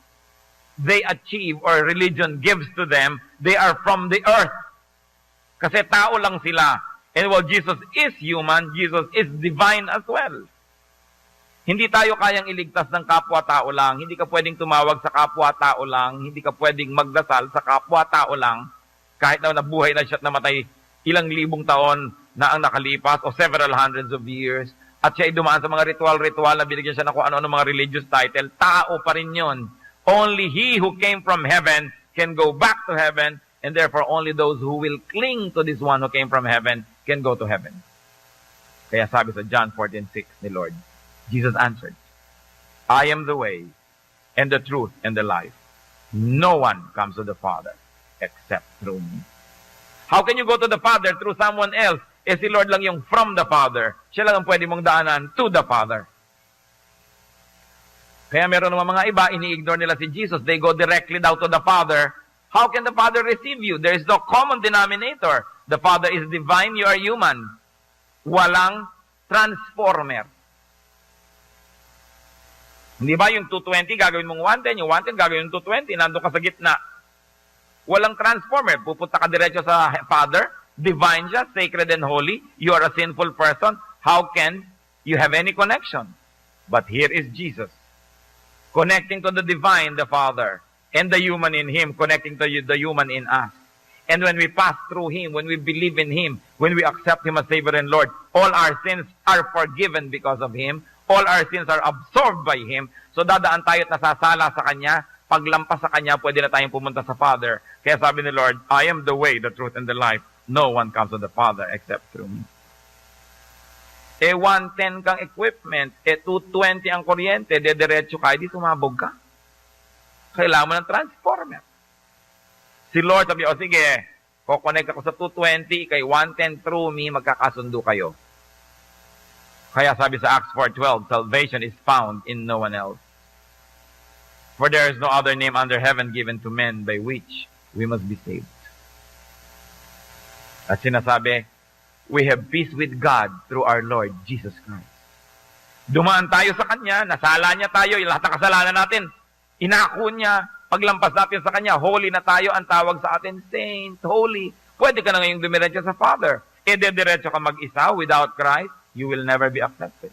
they achieve or religion gives to them, they are from the earth. Kasi tao lang sila. And while Jesus is human, Jesus is divine as well. Hindi tayo kayang iligtas ng kapwa-tao lang. Hindi ka pwedeng tumawag sa kapwa-tao lang. Hindi ka pwedeng magdasal sa kapwa-tao lang. Kahit na nabuhay na siya at namatay ilang libong taon na ang nakalipas o several hundreds of years. At siya ay dumaan sa mga ritual-ritual na binigyan siya ng kung ano-ano mga religious title. Tao pa rin yun. Only he who came from heaven can go back to heaven. And therefore, only those who will cling to this one who came from heaven can go to heaven. Kaya sabi sa John 14:6 ni Lord, Jesus answered, I am the way, and the truth, and the life. No one comes to the Father except through me. How can you go to the Father through someone else? Eh si Lord lang yung from the Father. Siya lang ang pwede mong daanan to the Father. Kaya meron naman mga iba, ini-ignore nila si Jesus. They go directly down to the Father. How can the Father receive you? There is no common denominator. The Father is divine, you are human. Walang transformer. Hindi ba yung 220 gagawin mong 110, yung 110 gagawin mong 220, nandun ka sa gitna. Walang transformer. Pupunta ka diretso sa Father, divine siya, sacred and holy. You are a sinful person. How can you have any connection? But here is Jesus, connecting to the divine, the Father, and the human in Him, connecting to the human in us. And when we pass through Him, when we believe in Him, when we accept Him as Savior and Lord, all our sins are forgiven because of Him. All our sins are absorbed by Him. So dadaan tayo at nasasala sa Kanya. Paglampas sa Kanya, pwede na tayong pumunta sa Father. Kaya sabi ni Lord, I am the way, the truth, and the life. No one comes to the Father except through me. 110 kang equipment, 220 ang kuryente, diretso ka, di sumabog ka. Kailangan mo ng transformer. Si Lord sabi, sige, kukonect ako sa 220, kay 110 through me, magkakasundo kayo. Kaya sabi sa Acts 4:12, salvation is found in no one else. For there is no other name under heaven given to men by which we must be saved. At sinasabi, we have peace with God through our Lord Jesus Christ. Dumaan tayo sa Kanya, nasala niya tayo, yung lahat ng kasalanan natin, inako niya, paglampas natin sa Kanya, holy na tayo, ang tawag sa atin, saint, holy. Pwede ka na ngayong dumiretso sa Father. Diretso ka mag-isa without Christ, you will never be accepted.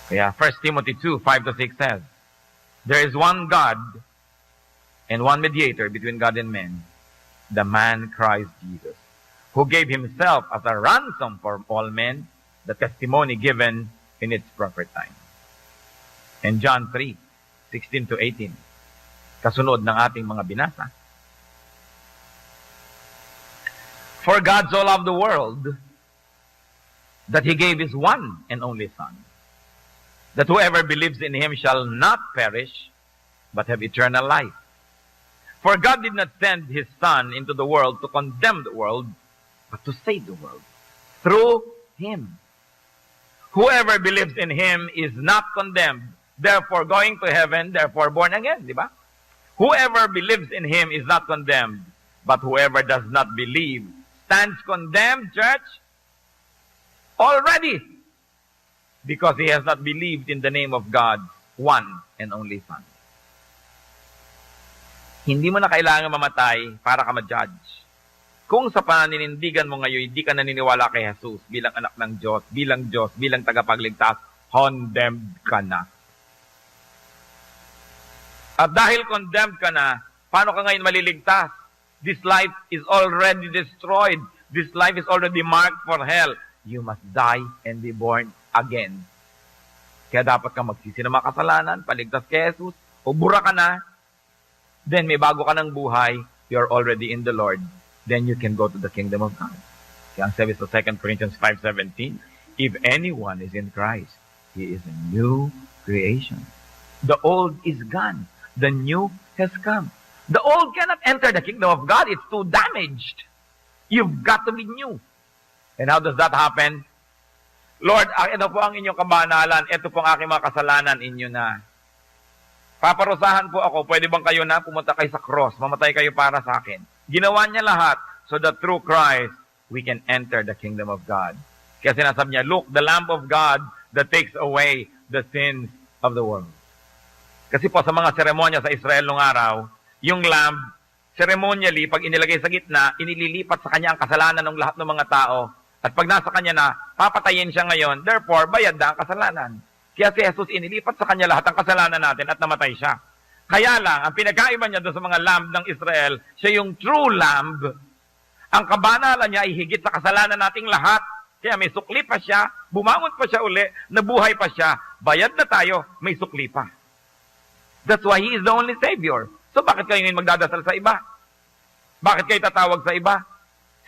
Kaya 1 Timothy 2:5-6 says, there is one God and one mediator between God and men, the man Christ Jesus, who gave himself as a ransom for all men, the testimony given in its proper time. And John 3:16-18, kasunod ng ating mga binasa. For God so loved the world that He gave His one and only Son, that whoever believes in Him shall not perish, but have eternal life. For God did not send His Son into the world to condemn the world, but to save the world through Him. Whoever believes in Him is not condemned, therefore going to heaven, therefore born again, di ba? Whoever believes in Him is not condemned, but whoever does not believe stands condemned, church, already, because he has not believed in the name of God's one and only Son. Hindi mo na kailangan mamatay para ka ma-judge. Kung sa paninindigan mo ngayon, hindi ka naniniwala kay Jesus bilang anak ng Diyos, bilang tagapagligtas, condemned ka na. At dahil condemned ka na, paano ka ngayon maliligtas? This life is already destroyed. This life is already marked for hell. You must die and be born again. Kaya dapat kang magsisi ng mga kasalanan, paligtas kay Jesus, o bura ka na, then may bago ka ng buhay, you're already in the Lord. Then you can go to the kingdom of God. Kaya ang sabi sa 2 Corinthians 5:17, if anyone is in Christ, he is a new creation. The old is gone. The new has come. The old cannot enter the kingdom of God. It's too damaged. You've got to be new. And how does that happen? Lord, ito po ang inyong kabanalan. Ito po ang aking mga kasalanan, inyo na. Paparusahan po ako. Pwede bang kayo na pumunta kayo sa cross? Mamatay kayo para sa akin. Ginawa niya lahat so that through Christ, we can enter the kingdom of God. Kaya sinasabi niya, look, the Lamb of God that takes away the sins of the world. Kasi po sa mga seremonya sa Israel nung araw, yung lamb, ceremonially, pag inilagay sa gitna, inililipat sa kanya ang kasalanan ng lahat ng mga tao. At pag nasa kanya na, papatayin siya ngayon, therefore, bayad na ang kasalanan. Kaya si Jesus, inilipat sa kanya lahat ng kasalanan natin at namatay siya. Kaya lang, ang pinagkaiba niya doon sa mga lamb ng Israel, siya yung true lamb. Ang kabanalan niya ay higit sa kasalanan nating lahat. Kaya may sukli pa siya, bumangon pa siya uli, nabuhay pa siya, bayad na tayo, may sukli pa. That's why He is the only Savior. So bakit kayo ngayon magdadasal sa iba? Bakit kayo tatawag sa iba?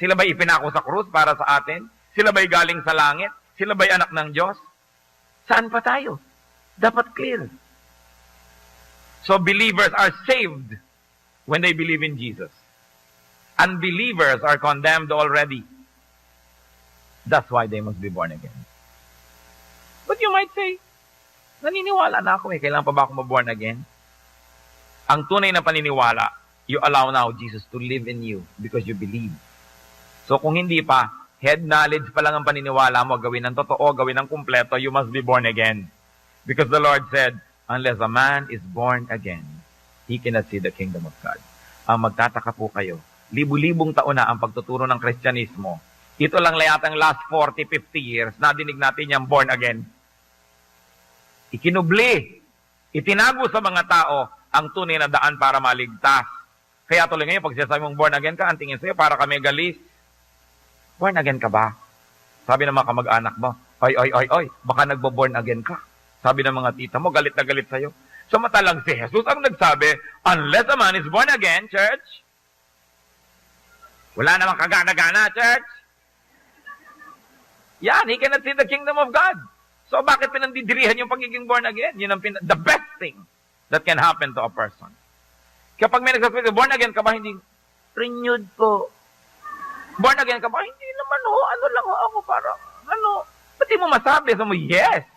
Sila ba'y ipinako sa krus para sa atin? Sila ba'y galing sa langit? Sila ba'y anak ng Diyos? Saan pa tayo? Dapat clear. So believers are saved when they believe in Jesus. Unbelievers are condemned already. That's why they must be born again. But you might say, naniniwala na ako kailangan pa ba ako ma-born again? Ang tunay na paniniwala, you allow now Jesus to live in you because you believe. So kung hindi pa, head knowledge pa lang ang paniniwala mo, gawin ng totoo, gawin ng kumpleto, you must be born again. Because the Lord said, unless a man is born again, he cannot see the kingdom of God. Ang magtataka po kayo, libu-libong taon na ang pagtuturo ng Kristyanismo. Ito lang layatang last 40, 50 years, nadinig natin yung born again. Ikinubli, itinago sa mga tao ang tunay na daan para maligtas. Kaya tuloy ngayon, pag sinasabi mong born again ka, ang tingin sa'yo, para kami galis. Born again ka ba? Sabi ng mga kamag-anak mo, oy, baka nagbo-born again ka. Sabi ng mga tita mo, galit na galit sa'yo. Samantalang si Jesus ang nagsabi, unless a man is born again, church, wala namang kagana-gana, church. Yan, he cannot see the kingdom of God. So bakit pinandidirihan yung pagiging born again? Yun ang the best thing that can happen to a person. Kapag may nagsasabi, born again ka ba? Hindi, renewed po. Born again ka ba? Hindi naman ho, ano lang ho ako para, ano, pati mo masabi, so mo, yes.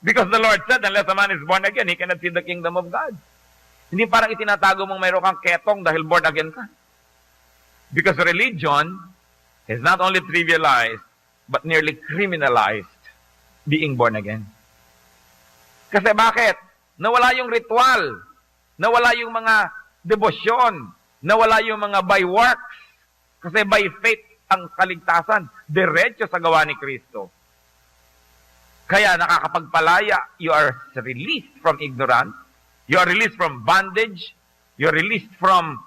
Because the Lord said, unless a man is born again, he cannot see the kingdom of God. Hindi parang itinatago mong mayroon kang ketong dahil born again ka. Because religion is not only trivialized, but nearly criminalized being born again. Kasi bakit? Nawala yung ritual, nawala yung mga debosyon, nawala yung mga by works. Kasi by faith ang kaligtasan, diretso sa gawa ni Kristo. Kaya nakakapagpalaya, you are released from ignorance, you are released from bondage, you are released from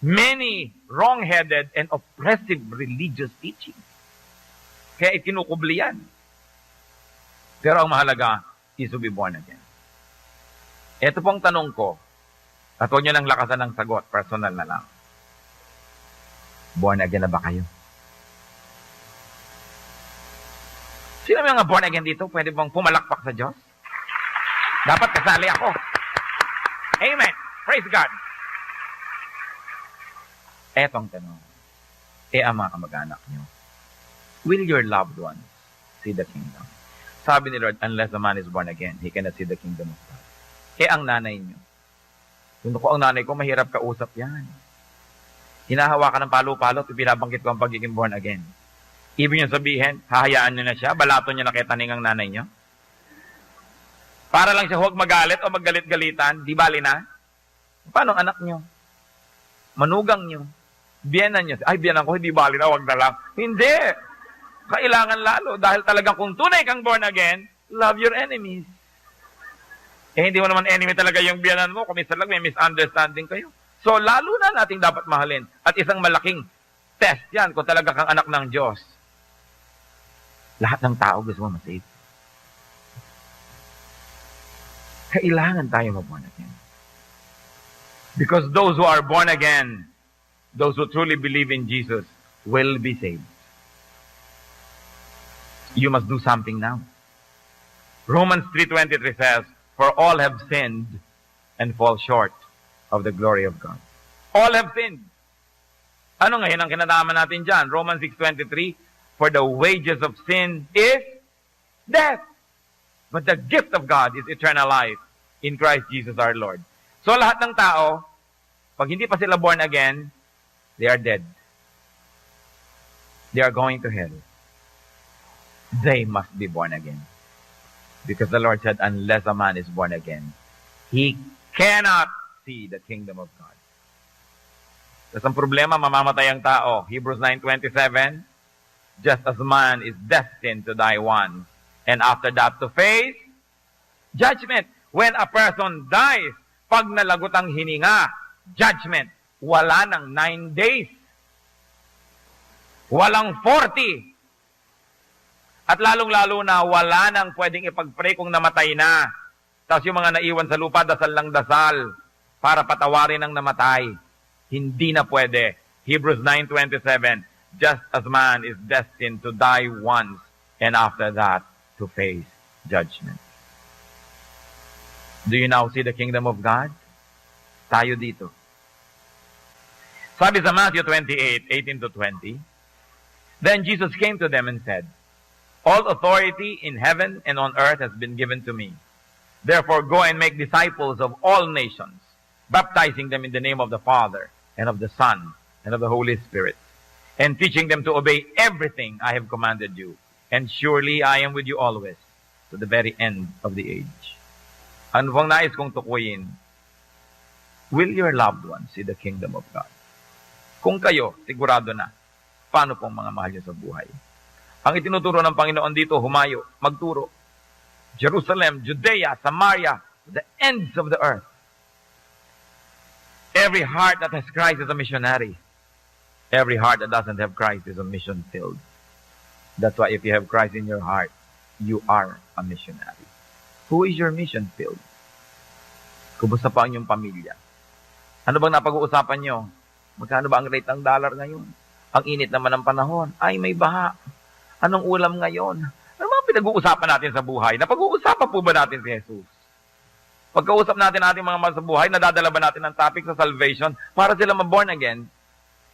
many wrong-headed and oppressive religious teachings. Kaya ikinukubli yan. Pero ang mahalaga is to be born again. Ito pong tanong ko, at huwag nyo nang lakasan ng sagot, personal na lang. Born again na ba kayo? Sino may mga born again dito? Pwede bang pumalakpak sa Diyos? Dapat kasali ako. Amen. Praise God. Etong tanong. Ang mga kamag-anak nyo, will your loved ones see the kingdom? Sabi ni Lord, unless a man is born again, he cannot see the kingdom of God. Ang nanay nyo. Kung ko ang nanay ko, mahirap kausap yan. Hinahawakan ng palo-palo at binabanggit ko ang pagiging born again. Ibig nyo sabihin, hahayaan nyo na siya, balato nyo na kay taning ang nanay nyo. Para lang siya huwag magalit o maggalit-galitan, di bali na. Paano ang anak nyo? Manugang nyo? Biyenan nyo? Ay, biyenan ko, hindi bali na, huwag na lang. Hindi! Kailangan lalo, dahil talagang kung tunay kang born again, love your enemies. Hindi mo naman enemy talaga yung biyanan mo, kung minsan lang may misunderstanding kayo. So, lalo na nating dapat mahalin. At isang malaking test yan kung talaga kang anak ng Diyos. Lahat ng tao gusto mo masave. Kailangan tayo mag-born again. Because those who are born again, those who truly believe in Jesus, will be saved. You must do something now. Romans 3:23 says, for all have sinned and fall short of the glory of God. All have sinned. Ano ngayon ang kinalaman natin dyan? Romans 6:23, for the wages of sin is death. But the gift of God is eternal life in Christ Jesus our Lord. So lahat ng tao, pag hindi pa sila born again, they are dead. They are going to hell. They must be born again. Because the Lord said, unless a man is born again, he cannot see the kingdom of God. Tapos ang problema, mamamatay ang tao. Hebrews 9:27, just as man is destined to die once, and after that to face judgment. When a person dies, pag nalagot ang hininga, judgment. Wala ng 9 days. Walang 40. At lalong-lalo na, wala nang pwedeng ipag-pray kung namatay na. Tapos yung mga naiwan sa lupa, dasal lang dasal para patawarin ang namatay. Hindi na pwede. Hebrews 9:27, just as man is destined to die once, and after that, to face judgment. Do you now see the kingdom of God? Tayo dito. Sabi sa Matthew 28:18-20, then Jesus came to them and said, all authority in heaven and on earth has been given to me. Therefore, go and make disciples of all nations, baptizing them in the name of the Father, and of the Son, and of the Holy Spirit, and teaching them to obey everything I have commanded you. And surely I am with you always, to the very end of the age. Ano bang nais kong tukuyin? Will your loved ones see the kingdom of God? Kung kayo, sigurado na, paano pong mga mahal niyo sa buhay? Ang itinuturo ng Panginoon dito, humayo, magturo. Jerusalem, Judea, Samaria, the ends of the earth. Every heart that has Christ is a missionary. Every heart that doesn't have Christ is a mission-filled. That's why if you have Christ in your heart, you are a missionary. Who is your mission-filled? Kumusta pa ang iyong pamilya? Ano bang napag-uusapan nyo? Magkano ba ang rate ng dollar ngayon? Ang init naman ng panahon. Ay, may baha. Anong ulam ngayon? Ano mga pinag-uusapan natin sa buhay? Napag-uusapan po ba natin si Jesus? Pagkausap natin ating mga mahal sa buhay, nadadala ba natin ang topic sa salvation para sila ma-born again?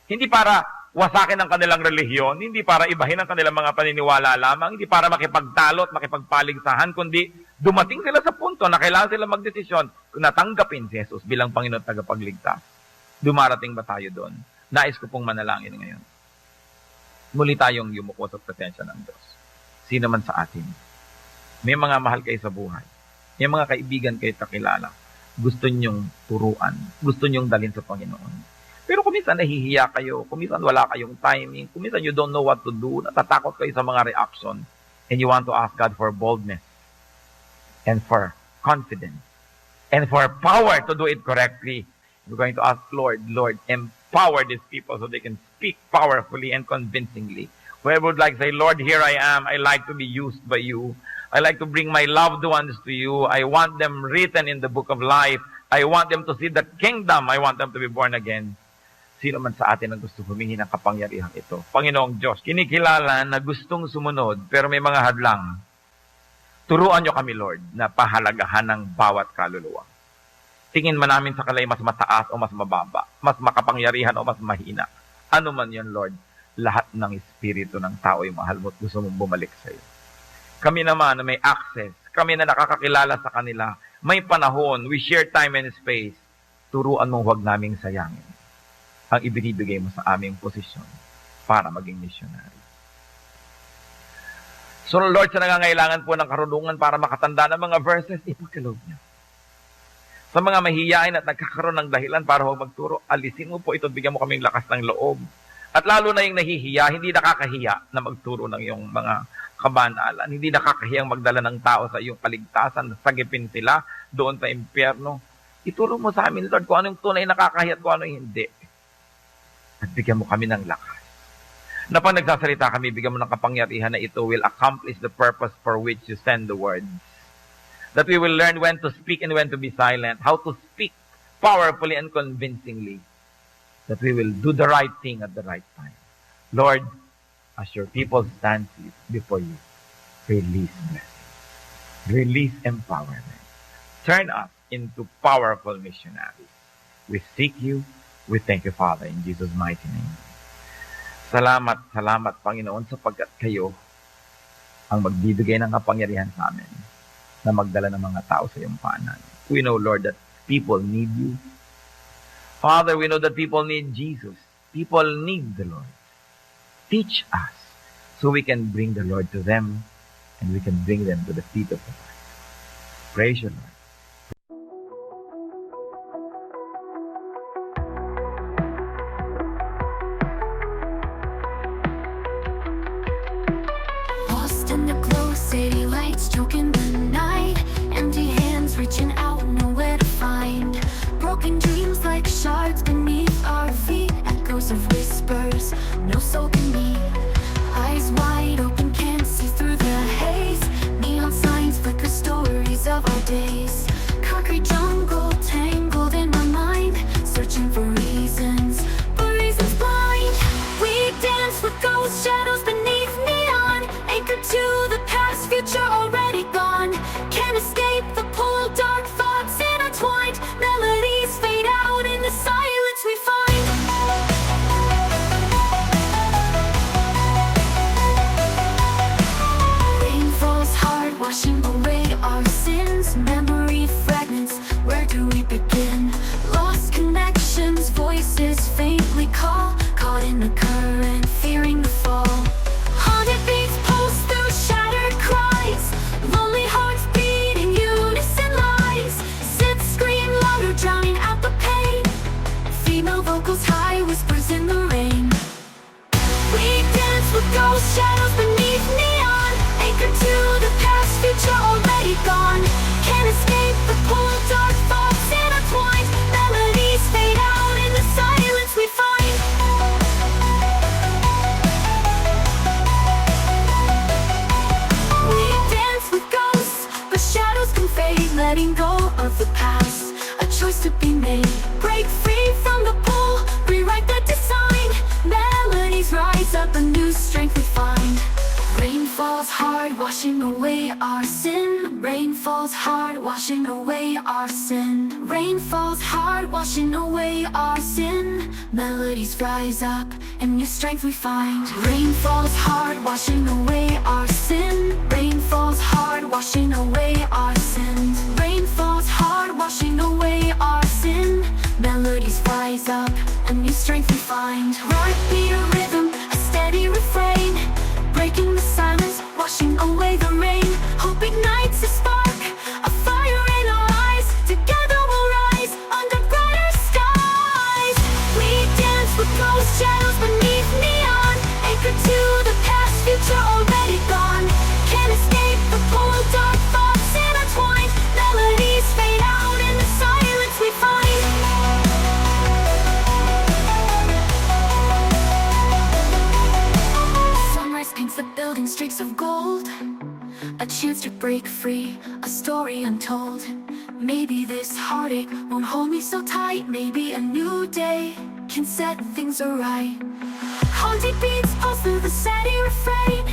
Hindi para wasakin ang kanilang relihiyon, hindi para ibahin ang kanilang mga paniniwala lamang, hindi para makipagtalo at makipagpaligsahan, kundi dumating sila sa punto na kailangan sila magdesisyon kung natanggapin si Jesus bilang Panginoon at tagapagligtas. Dumarating ba tayo doon? Nais ko pong manalangin ngayon. Muli tayong yumuko sa presensya ng Diyos. Sino man sa atin. May mga mahal kayo sa buhay. May mga kaibigan kayo kakilala. Gusto nyong turuan. Gusto nyong dalhin sa Panginoon. Pero kuminsan nahihiya kayo. Kuminsan wala kayong timing. Kuminsan you don't know what to do. Natatakot kayo sa mga reaction. And you want to ask God for boldness. And for confidence. And for power to do it correctly. We're going to ask, Lord, empower these people so they can speak powerfully and convincingly. Whoever would like to say, Lord, here I am. I like to be used by you. I like to bring my loved ones to you. I want them written in the book of life. I want them to see the kingdom. I want them to be born again. Sino man sa atin ang gusto humingi ng kapangyarihan ito? Panginoong Diyos, kinikilala na gustong sumunod pero may mga hadlang. Turuan niyo kami, Lord, na pahalagahan ng bawat kaluluwa. Tingin man namin sa kalay mas mataas o mas mababa, mas makapangyarihan o mas mahina. Ano man yan, Lord, lahat ng espiritu ng tao ay mahal mo at gusto mong bumalik sa iyo. Kami naman na may access, kami na nakakakilala sa kanila, may panahon, we share time and space, turuan mong huwag naming sayangin ang ibinibigay mo sa aming posisyon para maging missionary. So Lord, sa nangangailangan po ng karunungan para makatanda ng mga verses, ipagkaloob niyo. Sa mga mahihiyain at nagkakaroon ng dahilan para huwag magturo, alisin mo po ito at bigyan mo kaming lakas ng loob. At lalo na yung nahihiya, hindi nakakahiya na magturo ng iyong mga kabanalan. Hindi nakakahiyang magdala ng tao sa iyong kaligtasan, sagipin sila doon sa impyerno. Ituro mo sa amin, Lord, kung ano yung tunay nakakahiya at kung ano yung hindi. At bigyan mo kami ng lakas. Na pag nagsasalita kami, bigyan mo ng kapangyarihan na ito will accomplish the purpose for which you send the words. That we will learn when to speak and when to be silent, how to speak powerfully and convincingly, that we will do the right thing at the right time. Lord, as your people stand before you, release blessing, release empowerment. Turn us into powerful missionaries. We seek you. We thank you, Father, in Jesus' mighty name. Salamat, Panginoon, sapagkat kayo ang magbibigay ng kapangyarihan sa amin na magdala ng mga tao sa iyong paanan. We know, Lord, that people need you. Father, we know that people need Jesus. People need the Lord. Teach us so we can bring the Lord to them and we can bring them to the feet of the Lord. Praise you, Lord. like shards beneath our feet. Echoes of whispers, no soul can meet. Eyes wide open, can't see through the haze. Neon signs flicker, stories of our days. Concrete jungle tangled in my mind, searching for reasons, but reasons blind. We dance with ghost shadows beneath neon, anchored to the past, future already gone. Can't escape the pull, dark thoughts intertwined. Melodies fade out in the silence we find. Rain falls hard, washing away our sins. Memory fragments, where do we begin? Lost connections, voices faintly call. Caught in the current, fearing the fall. Haunted beats pulse through shattered cries. Lonely hearts beating unison lies. Sith scream louder, drowning out the pain. Female vocals high, whispers in the rain. We dance with ghost shadows beneath neon, anchored to the past, future already gone. Can't escape the pull, dark thoughts intertwined. Melodies fade out in the silence we find. We dance with ghosts, but shadows can fade. Letting go of the past, a choice to be made. Break free from the pull, rewrite the design. Melodies rise up, a new strength we find. Rain falls hard, washing away our sin. Rain falls hard, washing away our sin. Rain falls hard, washing away our sin. Melodies rise up, and new strength we find. Rain falls hard, washing away our sin. Rain falls hard, washing away our sins. Rain falls hard, washing away our sin. Melodies rise up, and new strength we find. Heartbeat, a rhythm, a steady refrain. Breaking the silence, washing away the rain. Hope ignites a spark, a fire in our eyes. Together we'll rise under brighter skies. We dance with ghost shadows beneath neon, anchored to the past, future already gone. Can't escape the pull, dark thoughts intertwined. Melodies fade out in the silence we find. Sunrise paints the building streaks of gold, a chance to break free, a story untold. Maybe this heartache won't hold me so tight. Maybe a new day can set things right. Haunted beats pulse through the steady refrain.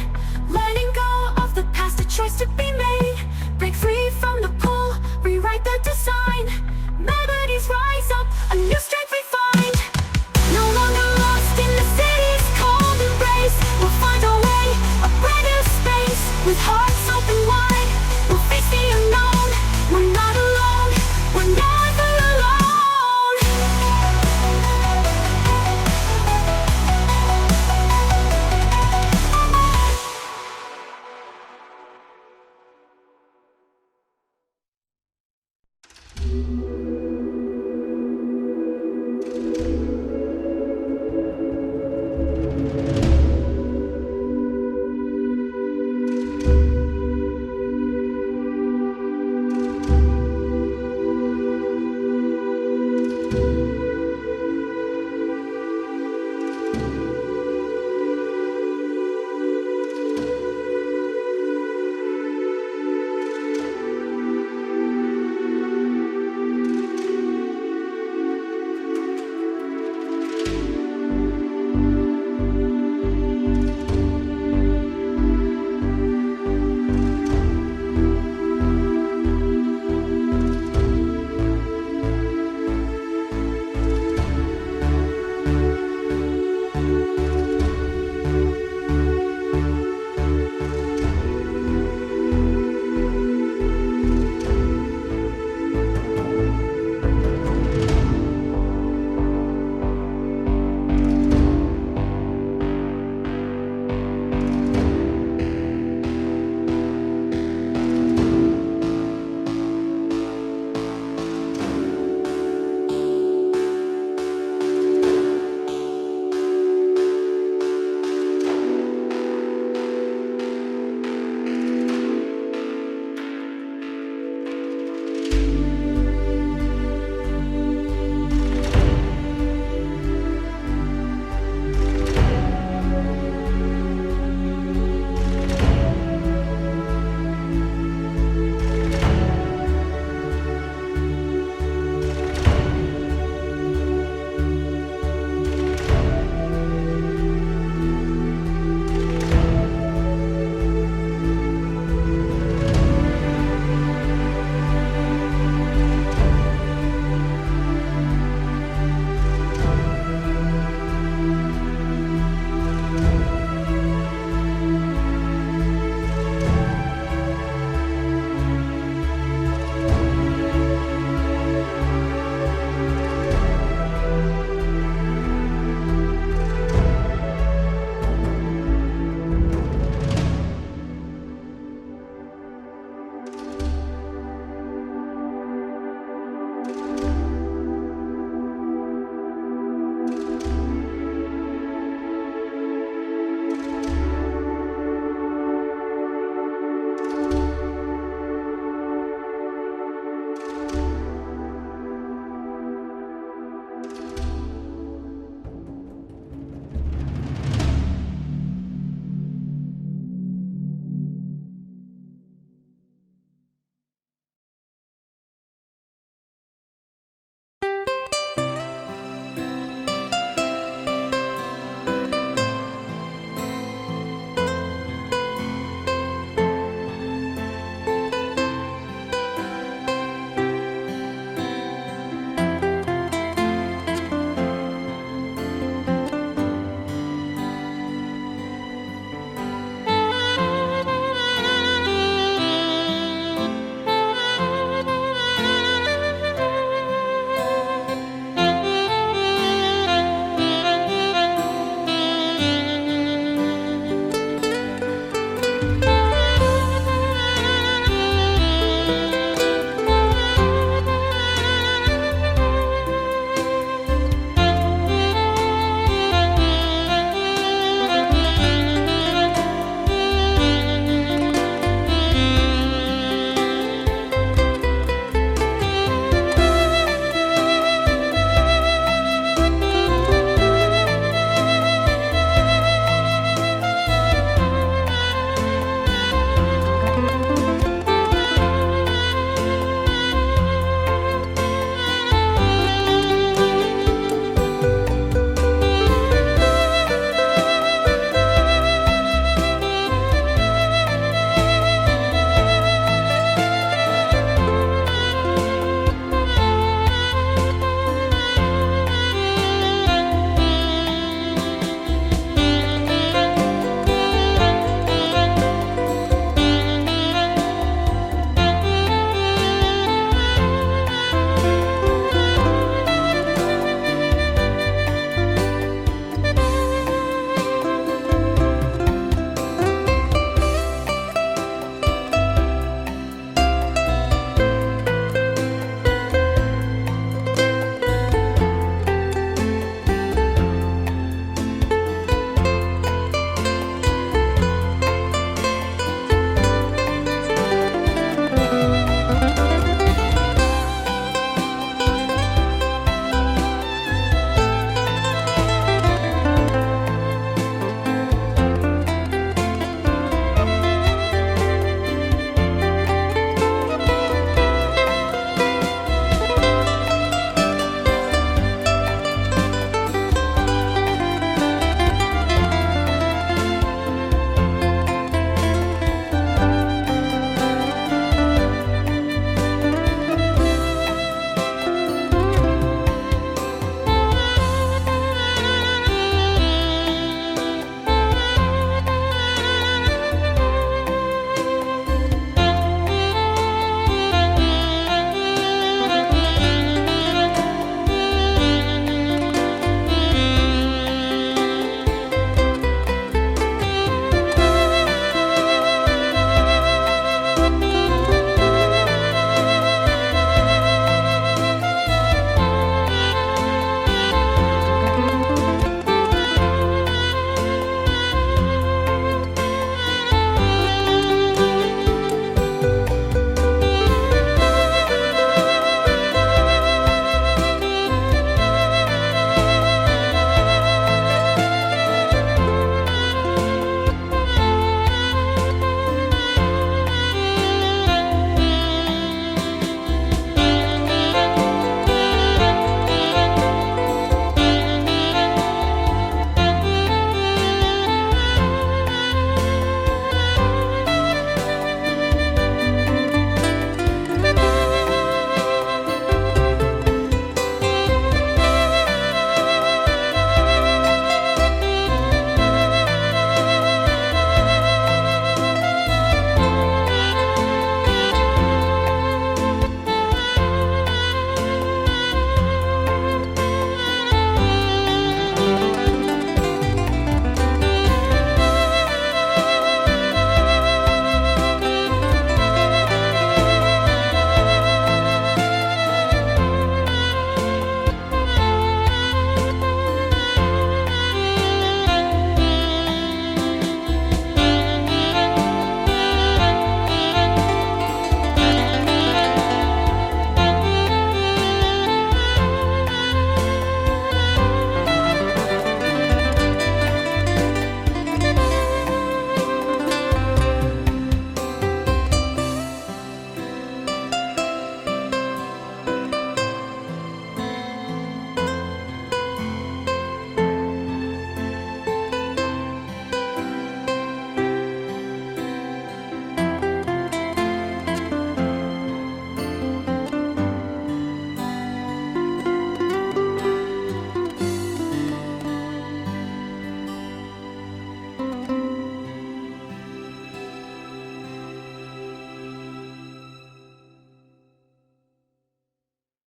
Letting go of the past, a choice to be made. Break free from the pull, rewrite the design. Melodies rise up, a new strength we find. No longer lost in the city's cold embrace. We'll find our way, a brand new space. With hearts open wide, we'll face the unknown. We're not alone, we're never alone.